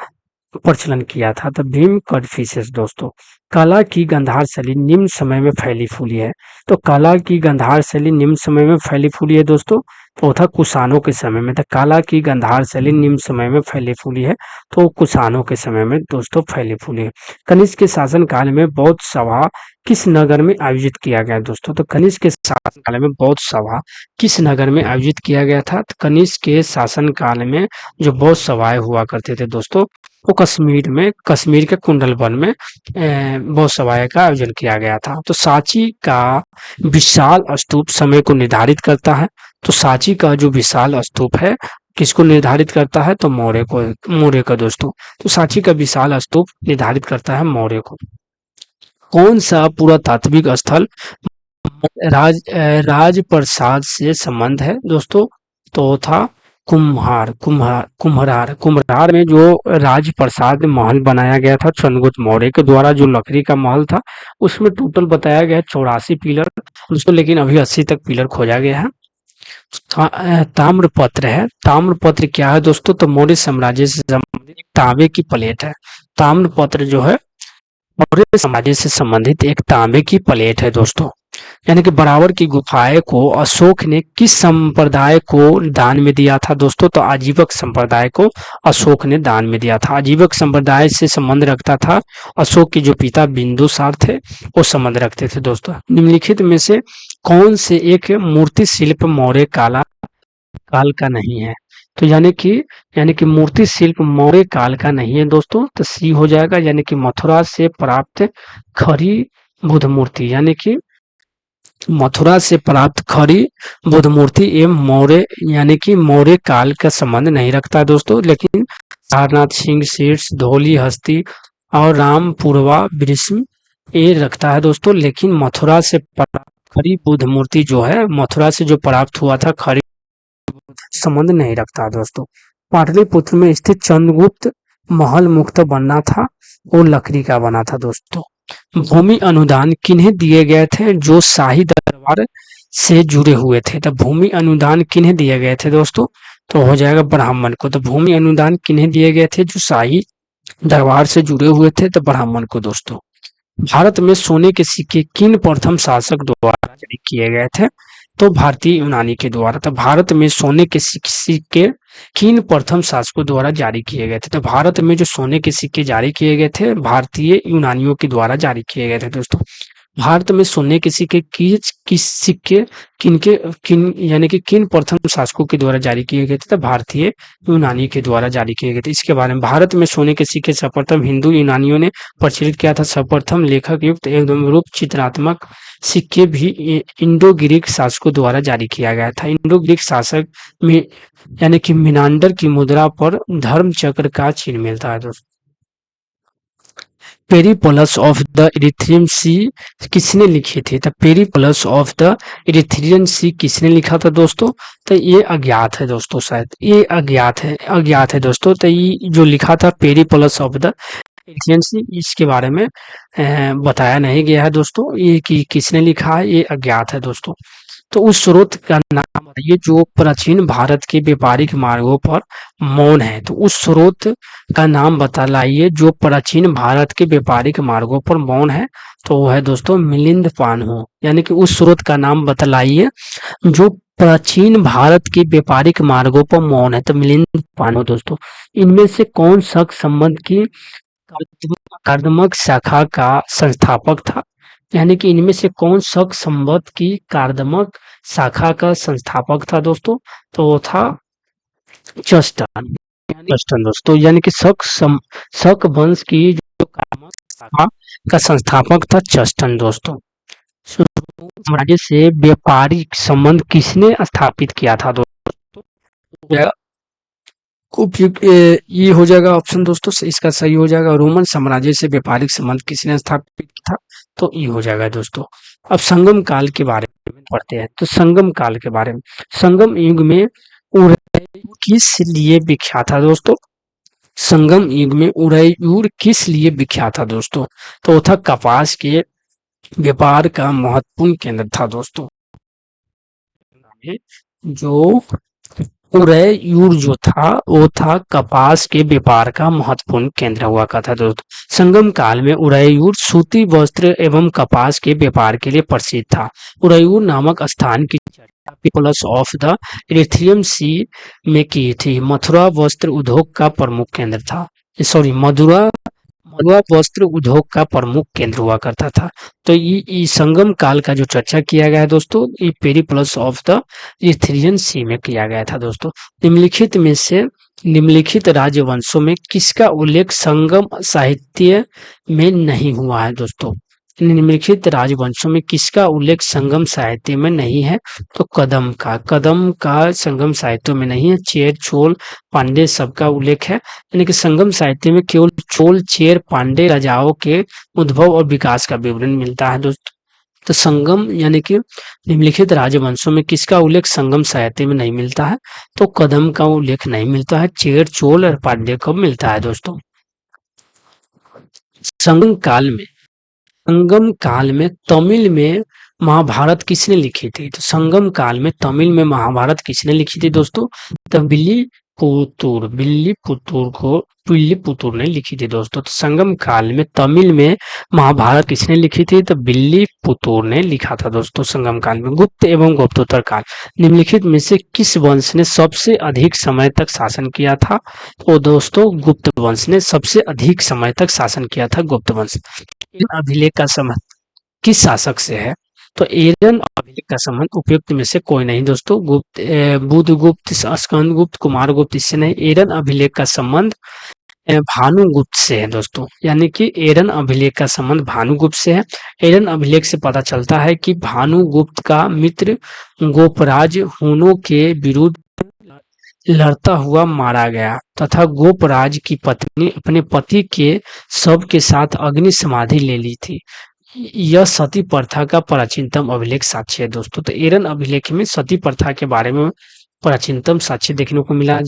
S1: प्रचलन किया था, तो भीम कटफिसेस दोस्तों। कला की गांधार शैली निम्न समय में फैली फूली है। तो कला की गांधार शैली निम्न समय में फैली फूली है दोस्तों, तो था कुषाणों के समय में। तो कला की गांधार शैली निम्न समय में फैली फूली है, तो कुषाणों के समय में दोस्तों फैली फूली है। कनिष्क के शासन काल में बौद्ध सभा किस नगर में आयोजित किया गया दोस्तों। तो कनिष्क के शासन काल में बौद्ध सभा किस नगर में आयोजित किया गया था। तो कनिष्क के शासन काल में जो बौद्ध सभाएं हुआ करते थे दोस्तों वो कश्मीर के कुंडल वन में बौद्ध सभाएं का आयोजन किया गया था। तो सांची का विशाल स्तूप समय को निर्धारित करता है। तो सांची का जो विशाल स्तूप है किसको निर्धारित करता है, तो मौर्य का दोस्तों। तो सांची का विशाल स्तूप निर्धारित करता है मौर्य को। कौन सा पुरातात्विक स्थल राजप्रसाद से संबंध है दोस्तों, तो था कुम्हरार में जो राजप्रसाद महल बनाया गया था चंद्रगुप्त मौर्य के द्वारा, जो लकड़ी का महल था उसमें टोटल बताया गया 84 पिलर दोस्तों, लेकिन अभी 80 तक पिलर खोजा गया है। ताम्रपत्र है। ताम्रपत्र क्या है दोस्तों, तो मौर्य साम्राज्य से संबंधित तांबे की प्लेट है। ताम्रपत्र जो है मौर्य साम्राज्य से संबंधित एक तांबे की प्लेट है दोस्तों। यानी कि बराबर की गुफाएं को अशोक ने किस संप्रदाय को दान में दिया था दोस्तों, तो आजीवक संप्रदाय को अशोक ने दान में दिया था। आजीवक संप्रदाय से संबंध रखता था अशोक के जो पिता बिंदुसार थे वो संबंध रखते थे दोस्तों। निम्नलिखित में से कौन से एक मूर्ति शिल्प मौर्य काल का नहीं है, तो यानी कि मूर्ति शिल्प मौर्य काल का नहीं है दोस्तों, तो सी हो जाएगा। यानी कि मथुरा से प्राप्त खरी बुद्ध मूर्ति, यानी कि मथुरा से प्राप्त खरी बुद्ध मूर्ति एवं मौर्य यानी कि मौर्य काल का संबंध नहीं रखता है दोस्तों। लेकिन सारनाथ सिंह शीर्ष धौली हस्ती और राम पूर्वा विष्णु ये रखता है दोस्तों। लेकिन मथुरा से खड़ी बुद्ध मूर्ति जो है मथुरा से जो प्राप्त हुआ था खड़ी संबंध नहीं रखता है दोस्तों। पाटलिपुत्र में स्थित चंद्रगुप्त महल मुक्त बनना था, वो लकड़ी का बना था दोस्तों। भूमि अनुदान किन्हें दिए गए थे? जो शाही दरबार से जुड़े हुए थे। तो भूमि अनुदान किन्हें दिए गए थे दोस्तों? तो हो जाएगा ब्राह्मण को। तो भूमि अनुदान किन्हें दिए गए थे? जो शाही दरबार से जुड़े हुए थे, तो ब्राह्मण को दोस्तों। भारत में सोने के सिक्के किन प्रथम शासक द्वारा जारी किए गए थे? तो भारतीय यूनानी के द्वारा। तो भारत में सोने के सिक्के किन प्रथम शासकों द्वारा जारी किए गए थे? तो भारत में जो सोने के सिक्के जारी किए गए थे भारतीय यूनानियों के द्वारा जारी किए गए थे दोस्तों। भारत में सोने के सिक्के किस सिक्के किनके किन यानी कि किन प्रथम शासकों के द्वारा जारी किए गए थे? तो भारतीय यूनानी के द्वारा जारी किए गए थे। इसके बारे में भारत में सोने के सिक्के सर्वप्रथम हिंदू यूनानियों ने प्रचलित किया था। सर्वप्रथम लेखक युक्त एवं रूप चित्रात्मक सिक्के भी इंडो ग्रीक शासकों द्वारा जारी किया गया था। इंडो ग्रीक शासक में यानी कि मिनांडर की मुद्रा पर धर्म चक्र का चिन्ह मिलता है दोस्तों। पेरिप्लस ऑफ द इरिथ्रियन सी किसने लिखी थी? तो पेरिप्लस ऑफ द इरिथ्रियन सी किसने लिखा था दोस्तों? तो ये अज्ञात है दोस्तों, शायद ये अज्ञात है दोस्तों। तो ये जो लिखा था पेरिप्लस ऑफ द इरिथ्रियन सी, इसके बारे में बताया नहीं गया है दोस्तों। ये कि किसने लिखा है ये अज्ञात है दोस्तों। तो उस स्रोत का नाम बताइए जो प्राचीन भारत के व्यापारिक मार्गों पर मौन है। तो उस स्रोत का नाम बतलाइए जो प्राचीन भारत के व्यापारिक मार्गों पर मौन है। तो वो है दोस्तों मिलिंद पानहु। यानी कि उस स्रोत का नाम बतलाइए जो प्राचीन भारत के व्यापारिक मार्गों पर मौन है। तो मिलिंद पानहु दोस्तों। इनमें से कौन शक संबंध की कार्दमक शाखा का संस्थापक था? यानी कि इनमें से कौन शक संबंध की कार्दमक शाखा का संस्थापक था दोस्तों? तो वो था जस्टन दोस्तों। यानी कि शक वंश की जो कार्दमक शाखा का संस्थापक था जस्टन दोस्तों। साम्राज्य से व्यापारिक संबंध किसने स्थापित किया था दोस्तों? उपयुक्त ये हो जाएगा ऑप्शन दोस्तों। इसका सही हो जाएगा रोमन साम्राज्य से व्यापारिक संबंध किसने स्थापित किया था? तो ये हो जाएगा दोस्तों। अब संगम काल के बारे में पढ़ते हैं। तो संगम काल के बारे में, संगम युग में उदयपुर किस लिए विख्यात था दोस्तों? संगम युग में उदयपुर किस लिए विख्यात था दोस्तों? तो वो था कपास के व्यापार का महत्वपूर्ण केंद्र था दोस्तों। जो उदयपुर जो था वो था कपास के व्यापार का महत्वपूर्ण केंद्र हुआ करता था दोस्तों। संगम काल में उदयपुर सूती वस्त्र एवं कपास के व्यापार के लिए प्रसिद्ध था। उदयपुर नामक स्थान की चर्चा पेरिप्लस ऑफ द इरिथ्रियन सी में की थी। मथुरा वस्त्र उद्योग का प्रमुख केंद्र था। सॉरी मथुरा वस्त्र उद्योग का प्रमुख केंद्र हुआ करता था। तो ये संगम काल का जो चर्चा किया गया है दोस्तों, ये पेरिप्लस ऑफ द इरिथ्रियन सी में किया गया था दोस्तों। निम्नलिखित में से निम्नलिखित राजवंशों में किसका उल्लेख संगम साहित्य में नहीं हुआ है दोस्तों? निम्नलिखित राजवंशों में किसका उल्लेख संगम साहित्य में नहीं है? तो कदम का संगम साहित्य में नहीं है। चेर चोल पांडे सबका उल्लेख है। यानी कि संगम साहित्य में केवल चोल चेर पांडे राजाओं के उद्भव और विकास का विवरण मिलता है दोस्तों। तो संगम यानी कि निम्नलिखित राजवंशों में किसका उल्लेख संगम साहित्य में नहीं मिलता है? तो कदम का उल्लेख नहीं मिलता है। चेर चोल और पांडे को मिलता है दोस्तों। संगम काल में तमिल में महाभारत किसने लिखी थी? तो संगम काल में तमिल में महाभारत किसने लिखी थी दोस्तों? तो बिल्ली पुतुर ने लिखी थी दोस्तों। तो संगम काल में तमिल में महाभारत किसने लिखी थी? तो बिल्ली पुतुर ने लिखा था दोस्तों संगम काल में। गुप्त एवं गुप्तोत्तर काल, निम्नलिखित में से किस वंश ने सबसे अधिक समय तक शासन किया था? तो दोस्तों गुप्त वंश ने सबसे अधिक समय तक शासन किया था, गुप्त वंश। अभिलेख का संबंध किस शासक से है? तो एरन अभिलेख का संबंध उपयुक्त में से कोई नहीं दोस्तों। बुधगुप्त, स्कंदगुप्त, कुमारगुप्त इससे नहीं। एरन अभिलेख का संबंध भानुगुप्त से है दोस्तों। यानी कि एरन अभिलेख का संबंध भानुगुप्त से है। एरन अभिलेख से पता चलता है कि भानुगुप्त का मित्र गोपराज हुनों के विरुद्ध लड़ता हुआ मारा गया तथा गोपराज की पत्नी अपने पति के शव के साथ अग्नि समाधि ले ली थी। यह सती प्रथा का प्राचीनतम अभिलेख साक्ष्य है दोस्तों। तो एरन अभिलेख में सती प्रथा के बारे में प्राचीनतम साक्ष्य देखने को मिला।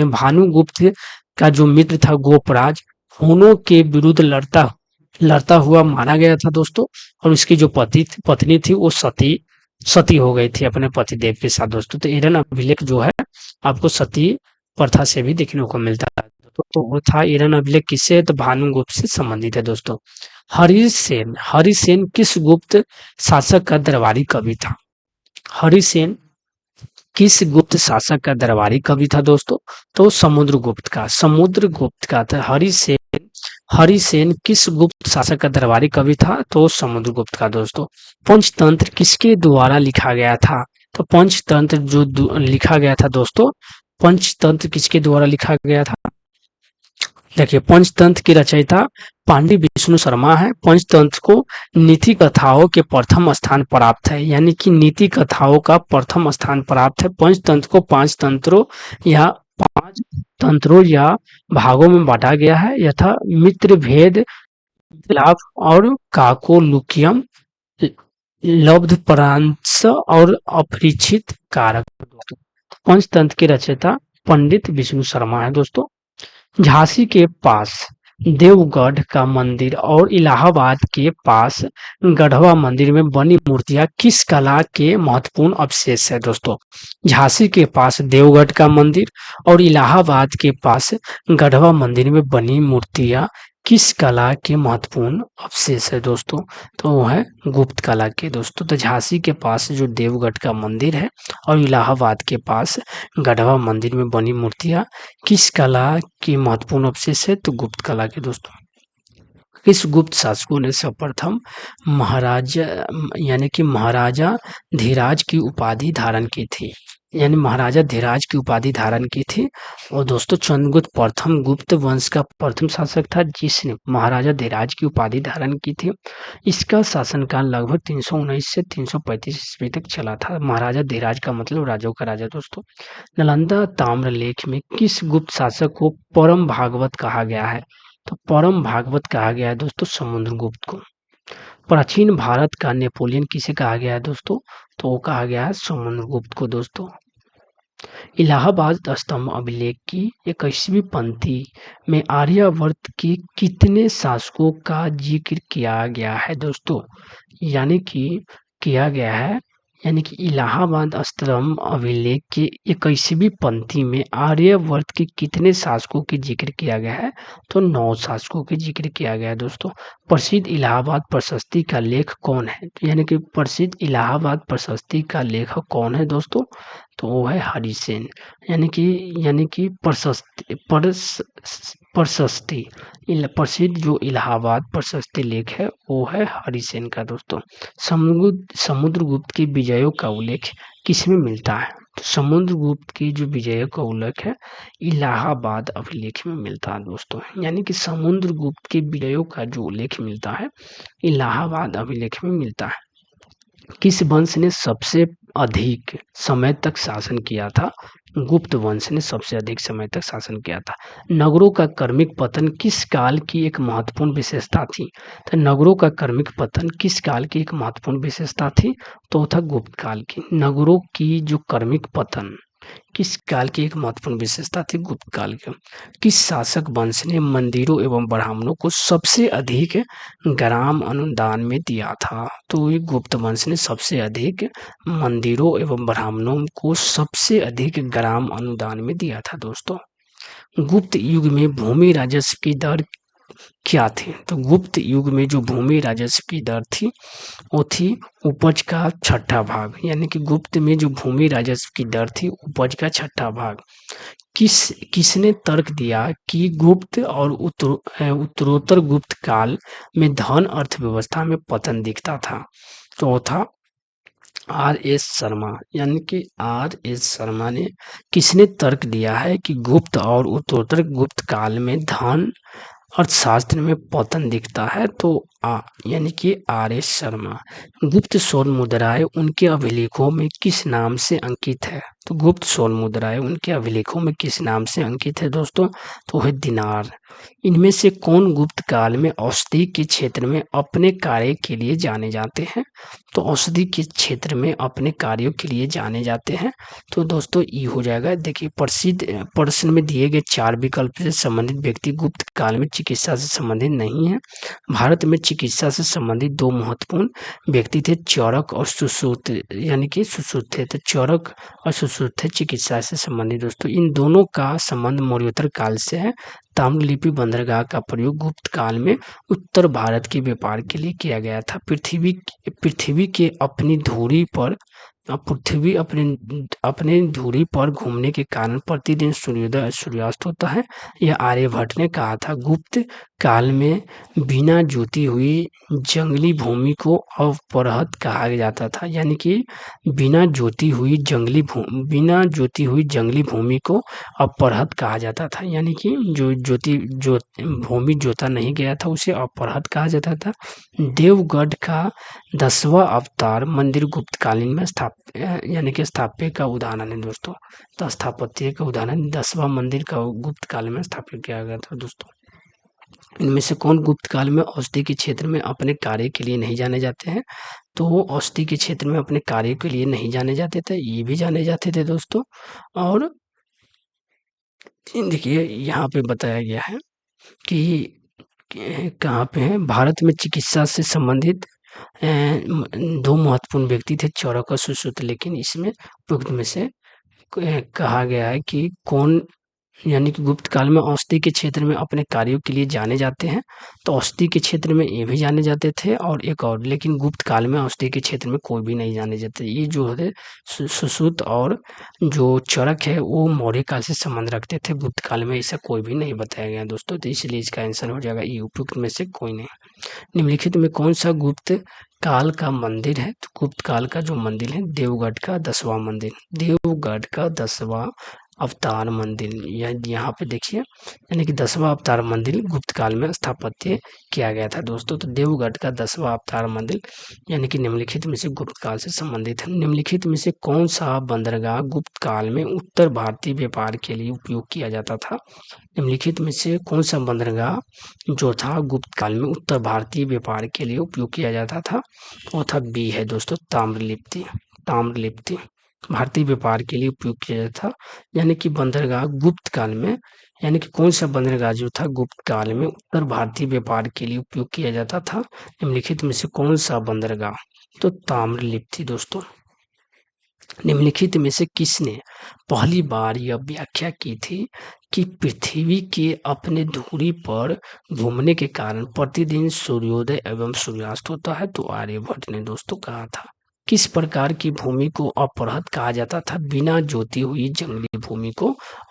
S1: भानुगुप्त का जो मित्र था गोपराज, हुनों के विरुद्ध लड़ता लड़ता हुआ मारा गया था दोस्तों। और उसकी जो पत्नी थी वो सती सती हो गई थी अपने पतिदेव के साथ दोस्तों। तो एरन अभिलेख जो है आपको सती प्रथा से भी देखने को मिलता है। तो वो था एरन अभिलेख किससे है? तो भानुगुप्त से संबंधित है दोस्तों। हरिसेन हरिसेन किस गुप्त शासक का दरबारी कवि था? हरिसेन किस गुप्त शासक का दरबारी कवि था दोस्तों? तो समुद्रगुप्त का था। हरिसेन किस गुप्त शासक का दरबारी कवि था? तो समुद्रगुप्त का दोस्तों। पंचतंत्र किसके द्वारा लिखा गया था? तो पंचतंत्र जो लिखा गया था दोस्तों, पंचतंत्र किसके द्वारा लिखा गया था? देखिए, पंचतंत्र की रचयिता पांडित विष्णु शर्मा है। पंचतंत्र को नीति कथाओं के प्रथम स्थान प्राप्त है, यानी कि नीति कथाओं का प्रथम स्थान प्राप्त है। पंचतंत्र को पांच तंत्रों या भागों में बांटा गया है, यथा मित्र भेद, लाभ और काकोलुकियम, लब्ध परांश और अपरिचित कारक। पंचतंत्र की रचयिता पंडित विष्णु शर्मा है दोस्तों। झांसी के पास देवगढ़ का मंदिर और इलाहाबाद के पास गढ़वा मंदिर में बनी मूर्तियां किस कला के महत्वपूर्ण अवशेष है दोस्तों? झांसी के पास देवगढ़ का मंदिर और इलाहाबाद के पास गढ़वा मंदिर में बनी मूर्तियां किस कला के महत्वपूर्ण अवशेष है दोस्तों? तो वो है गुप्त कला के दोस्तों। तो झांसी के पास जो देवगढ़ का मंदिर है और इलाहाबाद के पास गढ़वा मंदिर में बनी मूर्तियां किस कला की महत्वपूर्ण अवशेष है? तो गुप्त कला के दोस्तों। किस गुप्त शासकों ने सर्वप्रथम महाराजा यानी कि महाराजा धीराज की उपाधि धारण की थी? यानी महाराजा धीराज की उपाधि धारण की थी। और दोस्तों चंद्रगुप्त प्रथम गुप्त वंश का प्रथम शासक था जिसने महाराजा धीराज की उपाधि धारण की थी। इसका शासनकाल लगभग 319 से 335 ईस्वी तक चला था। महाराजा धीराज का मतलब राजाओं का राजा दोस्तों। नालंदा ताम्रलेख में किस गुप्त शासक को परम भागवत कहा गया है? तो परम भागवत कहा गया है दोस्तों समुद्रगुप्त को। प्राचीन भारत का नेपोलियन किसे कहा गया है दोस्तों? तो वो कहा गया है समुद्रगुप्त को दोस्तों। इलाहाबाद स्तंभ अभिलेख की 21वीं पंक्ति में आर्यावर्त के कितने शासकों का जिक्र किया गया है दोस्तों? यानी कि इलाहाबाद स्तंभ अभिलेख की 21वीं पंक्ति में आर्यावर्त के कितने शासकों के जिक्र किया गया है? तो 9 शासकों के जिक्र किया गया है दोस्तों। प्रसिद्ध इलाहाबाद प्रशस्ति का लेखक कौन है? यानी कि प्रसिद्ध इलाहाबाद प्रशस्ति का लेखक कौन है दोस्तों? तो वो है हरिसेन। यानी कि प्रसिद्ध जो इलाहाबाद प्रशस्ति लेख है वो है हरिसेन का दोस्तों। समुद्रगुप्त की विजयों का उल्लेख किसमें मिलता है? तो समुद्रगुप्त की जो विजयों का उल्लेख है इलाहाबाद अभिलेख में मिलता है दोस्तों। यानी कि समुद्रगुप्त की विजयों का जो उल्लेख मिलता है इलाहाबाद अभिलेख में मिलता है। किस वंश ने सबसे अधिक समय तक शासन किया था? गुप्त वंश ने सबसे अधिक समय तक शासन किया था। नगरों का क्रमिक पतन किस काल की एक महत्वपूर्ण विशेषता थी? तो नगरों का क्रमिक पतन किस काल की एक महत्वपूर्ण विशेषता थी? तो था गुप्त काल की। नगरों की जो क्रमिक पतन किस काल की एक महत्वपूर्ण विशेषता थी? गुप्त काल की। किस शासक वंश ने मंदिरों एवं ब्राह्मणों को सबसे अधिक ग्राम अनुदान में दिया था? तो ये गुप्त वंश ने सबसे अधिक मंदिरों एवं ब्राह्मणों को सबसे अधिक ग्राम अनुदान में दिया था दोस्तों। गुप्त युग में भूमि राजस्व की दर क्या थी? तो गुप्त युग में जो भूमि राजस्व की दर थी वो थी उपज का छठा भाग। यानी कि गुप्त में जो भूमि राजस्व की दर थी उपज का छठा भाग। किसने तर्क दिया कि गुप्त और उत्तरोत्तर गुप्त काल में धन अर्थव्यवस्था में पतन दिखता था? तो वो था R.S. शर्मा। यानी कि R.S. शर्मा ने किसने तर्क दिया है कि गुप्त और उत्तरोत्तर गुप्त काल में धन अर्थशास्त्र में पतन दिखता है? तो यानी कि R.S. शर्मा। गुप्त स्वर्ण मुद्राएं उनके अभिलेखों में किस नाम से अंकित है? तो गुप्त स्वर्ण मुद्राएं उनके अभिलेखों में किस नाम से अंकित है दोस्तों? तो है दिनार। इनमें से कौन गुप्त काल में औषधि के क्षेत्र में अपने कार्य के लिए जाने जाते हैं? तो औषधि के क्षेत्र में अपने कार्यों के लिए जाने जाते हैं। तो दोस्तों ये हो जाएगा। देखिए, प्रसिद्ध प्रश्न में दिए गए 4 विकल्प से संबंधित व्यक्ति गुप्त काल में चिकित्सा से संबंधित नहीं है। भारत में चिकित्सा से संबंधित 2 महत्वपूर्ण व्यक्ति थे, चरक और सुश्रुत, यानी कि सुश्रुत थे। तो चरक और सुश्रुत थे चिकित्सा से संबंधित। दोस्तों इन दोनों का संबंध मौर्योत्तर काल से है। ताम्रलिपि बंदरगाह का प्रयोग गुप्त काल में उत्तर भारत के व्यापार के लिए किया गया था। पृथ्वी के अपनी धुरी पर पृथ्वी अपने धुरी पर घूमने के कारण प्रतिदिन सूर्योदय और सूर्यास्त होता है। यह आर्यभट्ट ने कहा था। गुप्त काल में बिना जोती हुई जंगली भूमि को अपरहत कहा जाता था, यानी कि बिना जोती हुई जंगली भूमि को अपरहत कहा जाता था, यानी कि जो भूमि जोता नहीं गया था उसे अपरहत कहा जाता था। देवगढ़ का 10वां अवतार मंदिर गुप्तकालीन में यानी कि स्थापत्य का उदाहरण है दोस्तों। तो स्थापत्य का उदाहरण 10वां मंदिर का गुप्त काल में स्थापित किया गया था दोस्तों। इनमें से कौन गुप्त काल में औषधि के क्षेत्र में अपने कार्य के लिए नहीं जाने जाते हैं? तो औषधि के क्षेत्र में अपने कार्य के लिए नहीं जाने जाते थे, ये भी जाने जाते थे दोस्तों। और देखिए यहाँ पे बताया गया है कि कहाँ पे है, भारत में चिकित्सा से संबंधित 2 महत्वपूर्ण व्यक्ति थे, चरक और सुश्रुत। लेकिन इसमें उपयुक्त में से कहा गया है कि कौन, यानी कि गुप्त काल में औषधि के क्षेत्र में अपने कार्यों के लिए जाने जाते हैं। तो औषधि के क्षेत्र में ये भी जाने जाते थे और एक और, लेकिन गुप्त काल में औषधि के क्षेत्र में कोई भी नहीं जाने जाते। ये जो है सुश्रुत और जो चरक है वो मौर्य काल से संबंध रखते थे। गुप्त काल में ऐसा कोई भी नहीं बताया गया दोस्तों। तो इसलिए इसका आंसर हो जाएगा ये, उपयुक्त में से कोई नहीं। निम्नलिखित में कौन सा गुप्त काल का मंदिर है? तो गुप्त काल का जो मंदिर है देवगढ़ का 10वां मंदिर, देवगढ़ का 10वां अवतार मंदिर। यहाँ पे देखिए, यानी कि 10वां अवतार मंदिर गुप्त काल में स्थापत्य किया गया था दोस्तों। तो देवगढ़ का 10वां अवतार मंदिर यानी कि निम्नलिखित में से गुप्त काल से संबंधित है। निम्नलिखित में से कौन सा बंदरगाह गुप्त काल में उत्तर भारतीय व्यापार के लिए उपयोग किया जाता था? निम्नलिखित में से कौन सा बंदरगाह जो था गुप्त काल में उत्तर भारतीय व्यापार के लिए उपयोग किया जाता था? वो था बी है दोस्तों, ताम्रलिप्ति भारतीय व्यापार के लिए उपयोग किया जाता था। यानी कि बंदरगाह गुप्त काल में, यानी कि कौन सा बंदरगाह जो था गुप्त काल में उत्तर भारतीय व्यापार के लिए उपयोग किया जाता था? निम्नलिखित में से कौन सा बंदरगाह? तो ताम्रलिप्ति दोस्तों। निम्नलिखित में से किसने पहली बार यह व्याख्या की थी कि पृथ्वी के अपने धुरी पर घूमने के कारण प्रतिदिन सूर्योदय एवं सूर्यास्त होता है? तो आर्यभट्ट ने दोस्तों कहा था। किस प्रकार की भूमि को अपरहत कहा जाता था? बिना जोती हुई जंगली भूमि को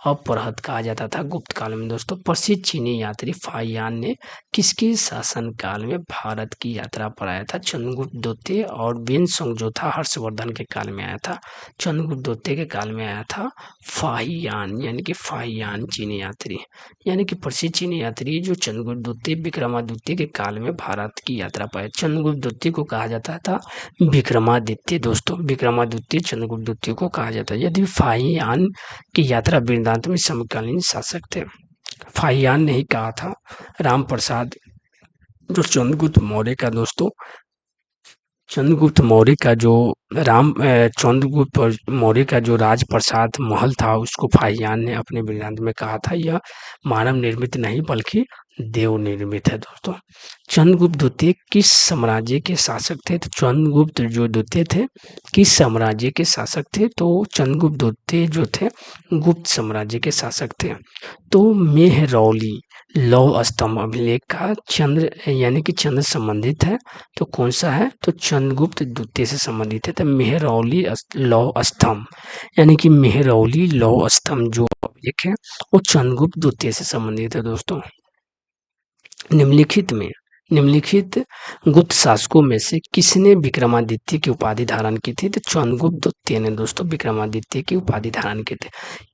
S1: अपरहत कहा जाता था गुप्त काल में दोस्तों। प्रसिद्ध चीनी यात्री फाहियान ने किसके शासन काल में भारत की यात्रा पर आया था? चंद्रगुप्त द्वितीय और वेनसोंग जो था हर्षवर्धन के काल में आया था। चंद्रगुप्त द्वितीय के काल में आया था फाहियान, यानी कि फाहियान चीनी यात्री, यानी कि प्रसिद्ध चीनी यात्री जो चंद्रगुप्त द्वितीय विक्रमादित्य के काल में भारत की यात्रा पर आए। चंद्रगुप्त द्वितीय को कहा जाता था विक्रमादित्य दोस्तों, विक्रमादित्य चंद्रगुप्त द्वितीय को कहा जाता है। यदि फाहियान की यात्रा वृंदावन में समकालीन शासक थे। फाहियान ने ही कहा था। राम प्रसाद जो चंद्रगुप्त मौर्य का दोस्तों, चंद्रगुप्त मौर्य का जो चंद्रगुप्त मौर्य का जो राजप्रसाद महल था उसको फाहियान ने अपने वृंदावन में कहा था यह मानव निर्मित नहीं बल्कि देव निर्मित है दोस्तों। चंद्रगुप्त द्वितीय किस साम्राज्य के शासक थे? तो चंद्रगुप्त जो द्वितीय थे किस साम्राज्य के शासक थे? तो चंद्रगुप्त द्वितीय जो थे गुप्त साम्राज्य के शासक थे। तो मेहरौली लौह स्तंभ अभिलेख का चंद्र यानी कि चंद्र संबंधित है। तो कौन सा है? तो चंद्रगुप्त द्वितीय से संबंधित है। तो मेहरौली लौह स्तंभ यानी कि मेहरौली लौह स्तंभ जो अभिलेख है वो चंद्रगुप्त द्वितीय से संबंधित है दोस्तों। निम्नलिखित गुप्त शासकों में से किसने विक्रमादित्य की उपाधि धारण की थी? तो चंद्रगुप्त द्वितीय ने दोस्तों विक्रमादित्य की उपाधि धारण की थी।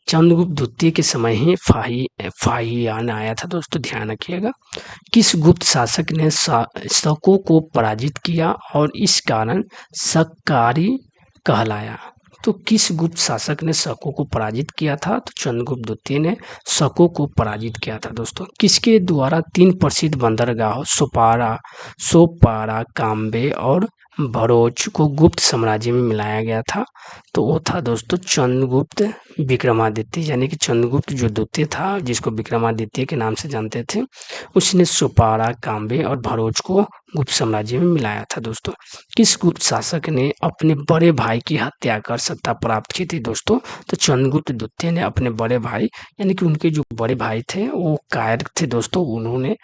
S1: चंद्रगुप्त द्वितीय के समय ही फाहियान आया था दोस्तों, ध्यान रखिएगा। किस गुप्त शासक ने शकों को पराजित किया और इस कारण शककारी कहलाया? तो किस गुप्त शासक ने शकों को पराजित किया था? तो चंद्रगुप्त द्वितीय ने शकों को पराजित किया था दोस्तों। किसके द्वारा 3 प्रसिद्ध बंदरगाह सोपारा, काम्बे और भरोच को गुप्त साम्राज्य में मिलाया गया था? तो वो था दोस्तों चंद्रगुप्त विक्रमादित्य, यानी कि चंद्रगुप्त जो द्वितीय था, जिसको विक्रमादित्य के नाम से जानते थे, उसने सोपारा, काम्बे और भरोच को गुप्त साम्राज्य में मिलाया था दोस्तों। किस गुप्त शासक ने अपने बड़े भाई की हत्या कर सत्ता प्राप्त की थी दोस्तों? तो चंद्रगुप्त द्वितीय ने अपने बड़े भाई, यानी कि उनके जो बड़े भाई थे वो कायर थे दोस्तों, उन्होंने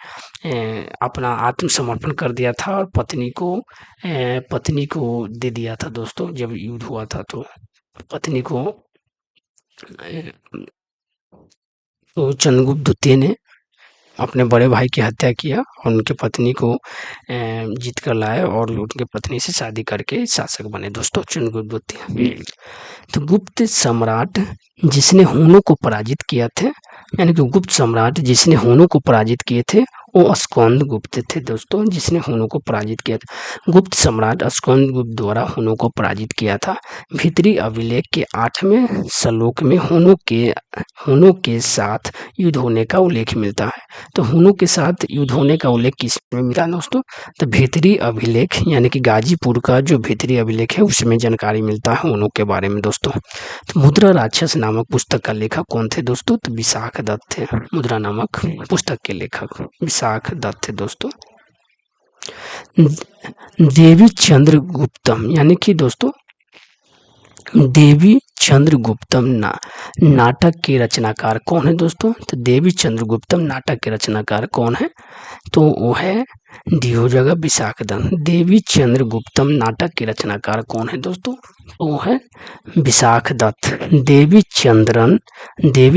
S1: अपना आत्मसमर्पण कर दिया था और पत्नी को दे दिया था दोस्तों। जब युद्ध हुआ था तो पत्नी को तो चंद्रगुप्त द्वितीय ने अपने बड़े भाई की हत्या किया और उनकी पत्नी को जीत कर लाए और उनकी पत्नी से शादी करके शासक बने दोस्तों चंद्रगुप्त द्वितीय। तो गुप्त सम्राट जिसने हुनों को पराजित किया थे, यानी कि गुप्त सम्राट जिसने हुनों को पराजित किए थे वो स्कंद गुप्त थे दोस्तों, जिसने हुनों को पराजित किया था। गुप्त सम्राट स्कंद गुप्त द्वारा हुनों को पराजित किया था। भीतरी अभिलेख के 8वें श्लोक में हुनों के साथ युद्ध होने का उल्लेख मिलता है। तो हुनों के साथ युद्ध होने का उल्लेख किस में मिला दोस्तों? तो भीतरी अभिलेख, यानी कि गाजीपुर का जो भीतरी अभिलेख है उसमें जानकारी मिलता है हुनों के बारे में दोस्तों। तो मुद्रा राक्षस नामक पुस्तक का लेखक कौन थे दोस्तों? तो विशाख दत्त थे। मुद्रा नामक पुस्तक के लेखक विशाख दत्त थे दोस्तों। देवी चंद्रगुप्तम, यानी कि दोस्तों देवी चंद्रगुप्तम नाटक के रचनाकार कौन है दोस्तों? तो देवी चंद्रगुप्तम नाटक के रचनाकार कौन है? तो वो है डी हो जाएगा विशाख दत्त। देवी चंद्रगुप्तम नाटक के रचनाकार कौन है दोस्तों? वो है विशाख दत्त। देवी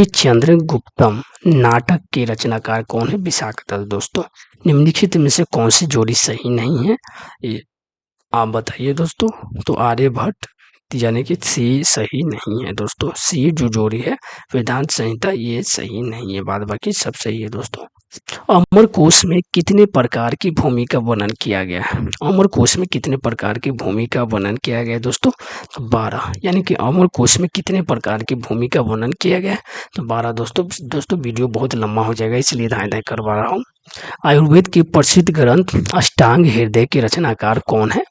S1: चंद्रगुप्तम नाटक के रचनाकार कौन है? विशाख दत्त दोस्तों। निम्नलिखित में से कौन सी जोड़ी सही नहीं है, ये आप बताइए दोस्तों। तो आर्यभट्ट, यानी कि सी सही नहीं है दोस्तों। सी जो जोड़ी है वेदांत संहिता, ये सही नहीं है, बाद बाकी सब सही है दोस्तों। अमरकोश में कितने प्रकार की भूमि का वर्णन किया गया है? अमरकोश में कितने प्रकार की भूमि का वर्णन किया गया है दोस्तों? तो 12, यानी कि अमरकोश में कितने प्रकार की भूमि का वर्णन किया गया है? तो 12 दोस्तों। वीडियो बहुत लंबा हो जाएगा इसलिए दाएं करवा रहा हूँ। आयुर्वेद के प्रसिद्ध ग्रंथ अष्टांग हृदय के रचनाकार कौन है?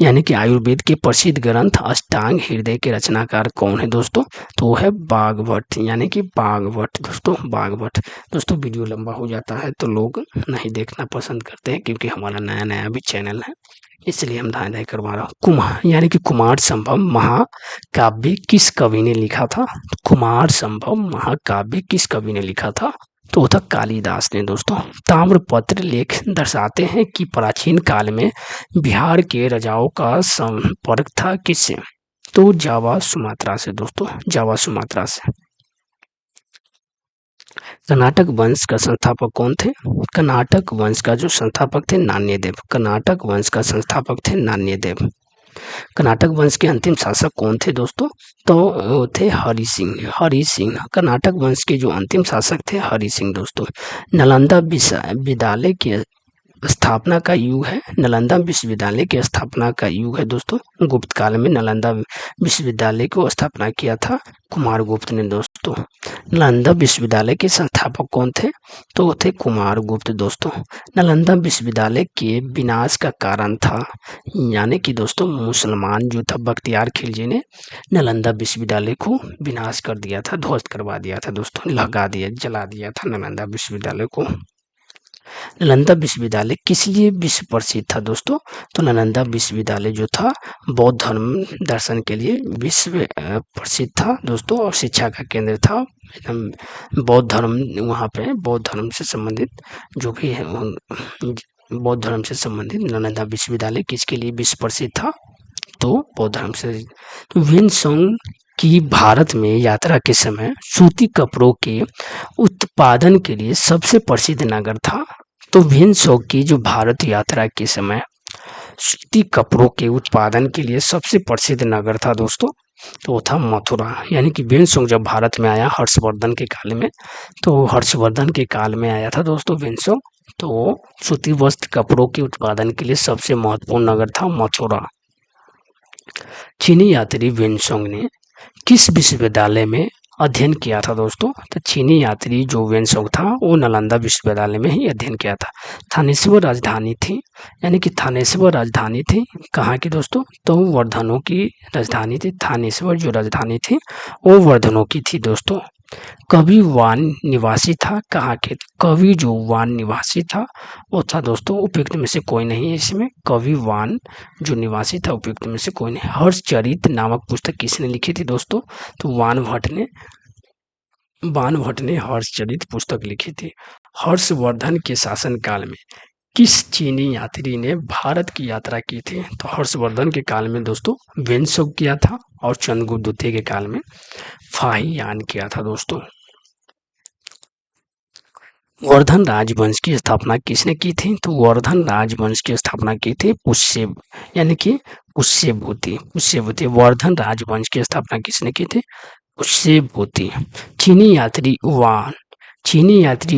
S1: यानी कि आयुर्वेद के प्रसिद्ध ग्रंथ अष्टांग हृदय के रचनाकार कौन है दोस्तों? तो वो है बागभट्ट, यानी कि बागभट्ट दोस्तों, बागभट्ट। दोस्तों वीडियो लंबा हो जाता है तो लोग नहीं देखना पसंद करते हैं, क्योंकि हमारा नया भी चैनल है, इसलिए हम दाएं करवा रहा हूँ। कुमार, यानी कि कुमार संभव महाकाव्य किस कवि ने लिखा था? कुमार संभव महाकाव्य किस कवि ने लिखा था? तो वो था कालिदास ने दोस्तों। ताम्रपत्र लेख दर्शाते हैं कि प्राचीन काल में बिहार के राजाओं का संपर्क था किससे? तो जावा सुमात्रा से दोस्तों, जावा सुमात्रा से। कर्नाटक वंश का संस्थापक कौन थे? कर्नाटक वंश का जो संस्थापक थे नान्यदेव। कर्नाटक वंश का संस्थापक थे नान्यदेव। कर्नाटक वंश के अंतिम शासक कौन थे दोस्तों? तो थे हरि सिंह। हरि सिंह कर्नाटक वंश के जो अंतिम शासक थे हरि सिंह दोस्तों। नालंदा विश्वविद्यालय की स्थापना का युग है, नालंदा विश्वविद्यालय की स्थापना का युग है दोस्तों। गुप्त काल में नालंदा विश्वविद्यालय को स्थापना किया था कुमार गुप्त ने दोस्तों। नालंदा विश्वविद्यालय के संस्थापक कौन थे? तो वो थे कुमार गुप्त दोस्तों। नालंदा विश्वविद्यालय के विनाश का कारण था, यानी कि दोस्तों मुसलमान जो था बख्तियार खिलजी ने नालंदा विश्वविद्यालय को विनाश कर दिया था, ध्वस्त करवा दिया था दोस्तों, जला दिया था नालंदा विश्वविद्यालय को। नालंदा विश्वविद्यालय किस लिए विश्व प्रसिद्ध था दोस्तों? तो नालंदा विश्वविद्यालय जो था बौद्ध धर्म दर्शन के लिए विश्व प्रसिद्ध था दोस्तों, और शिक्षा का केंद्र था। बौद्ध धर्म वहाँ पे बौद्ध धर्म से संबंधित जो भी है, बौद्ध धर्म से संबंधित नालंदा विश्वविद्यालय किसके लिए विश्व प्रसिद्ध था? तो बौद्ध धर्म से। तो विनसोंग की भारत में यात्रा के समय सूती कपड़ों के उत्पादन के लिए सबसे प्रसिद्ध नगर था। तो विनसोंग की जो भारत यात्रा के समय सूती कपड़ों के उत्पादन के लिए सबसे प्रसिद्ध नगर था दोस्तों, तो वो था मथुरा। यानी कि विनसोंग जब भारत में आया हर्षवर्धन के काल में, तो हर्षवर्धन के काल में आया था दोस्तों विनसोंग, तो सूती वस्त्र कपड़ों के उत्पादन के लिए सबसे महत्वपूर्ण नगर था मथुरा। चीनी यात्री वेनसोंग ने किस विश्वविद्यालय में अध्ययन किया था दोस्तों? तो चीनी यात्री जो वेनसोंग था वो नालंदा विश्वविद्यालय में ही अध्ययन किया था। थानेश्वर राजधानी थी, यानी कि थानेश्वर राजधानी थी कहाँ की दोस्तों? तो वर्धनों की राजधानी थी। थानेश्वर जो राजधानी थी वो वर्धनों की थी दोस्तों। कवि वान निवासी था कहाँ के? कवि जो वान निवासी था वो था दोस्तों, उपयुक्त में से कोई नहीं है इसमें। कवि वान जो निवासी था उपयुक्त में से कोई नहीं। हर्षचरित नामक पुस्तक किसने लिखी थी दोस्तों? तो बाण भट्ट ने हर्षचरित पुस्तक लिखी थी। हर्षवर्धन के शासनकाल में किस चीनी यात्री ने भारत की यात्रा की थी? तो हर्षवर्धन के काल में दोस्तों वेनसोंग किया था, और चंद्रगुप्त द्वितीय के काल में फाहियान किया था दोस्तों। वर्धन राजवंश की स्थापना किसने की थी? तो वर्धन राजवंश की स्थापना की थी पुष्य, यानी कि पुष्यभूति। वर्धन राजवंश की स्थापना किसने की थी? पुष्यभूति। चीनी यात्री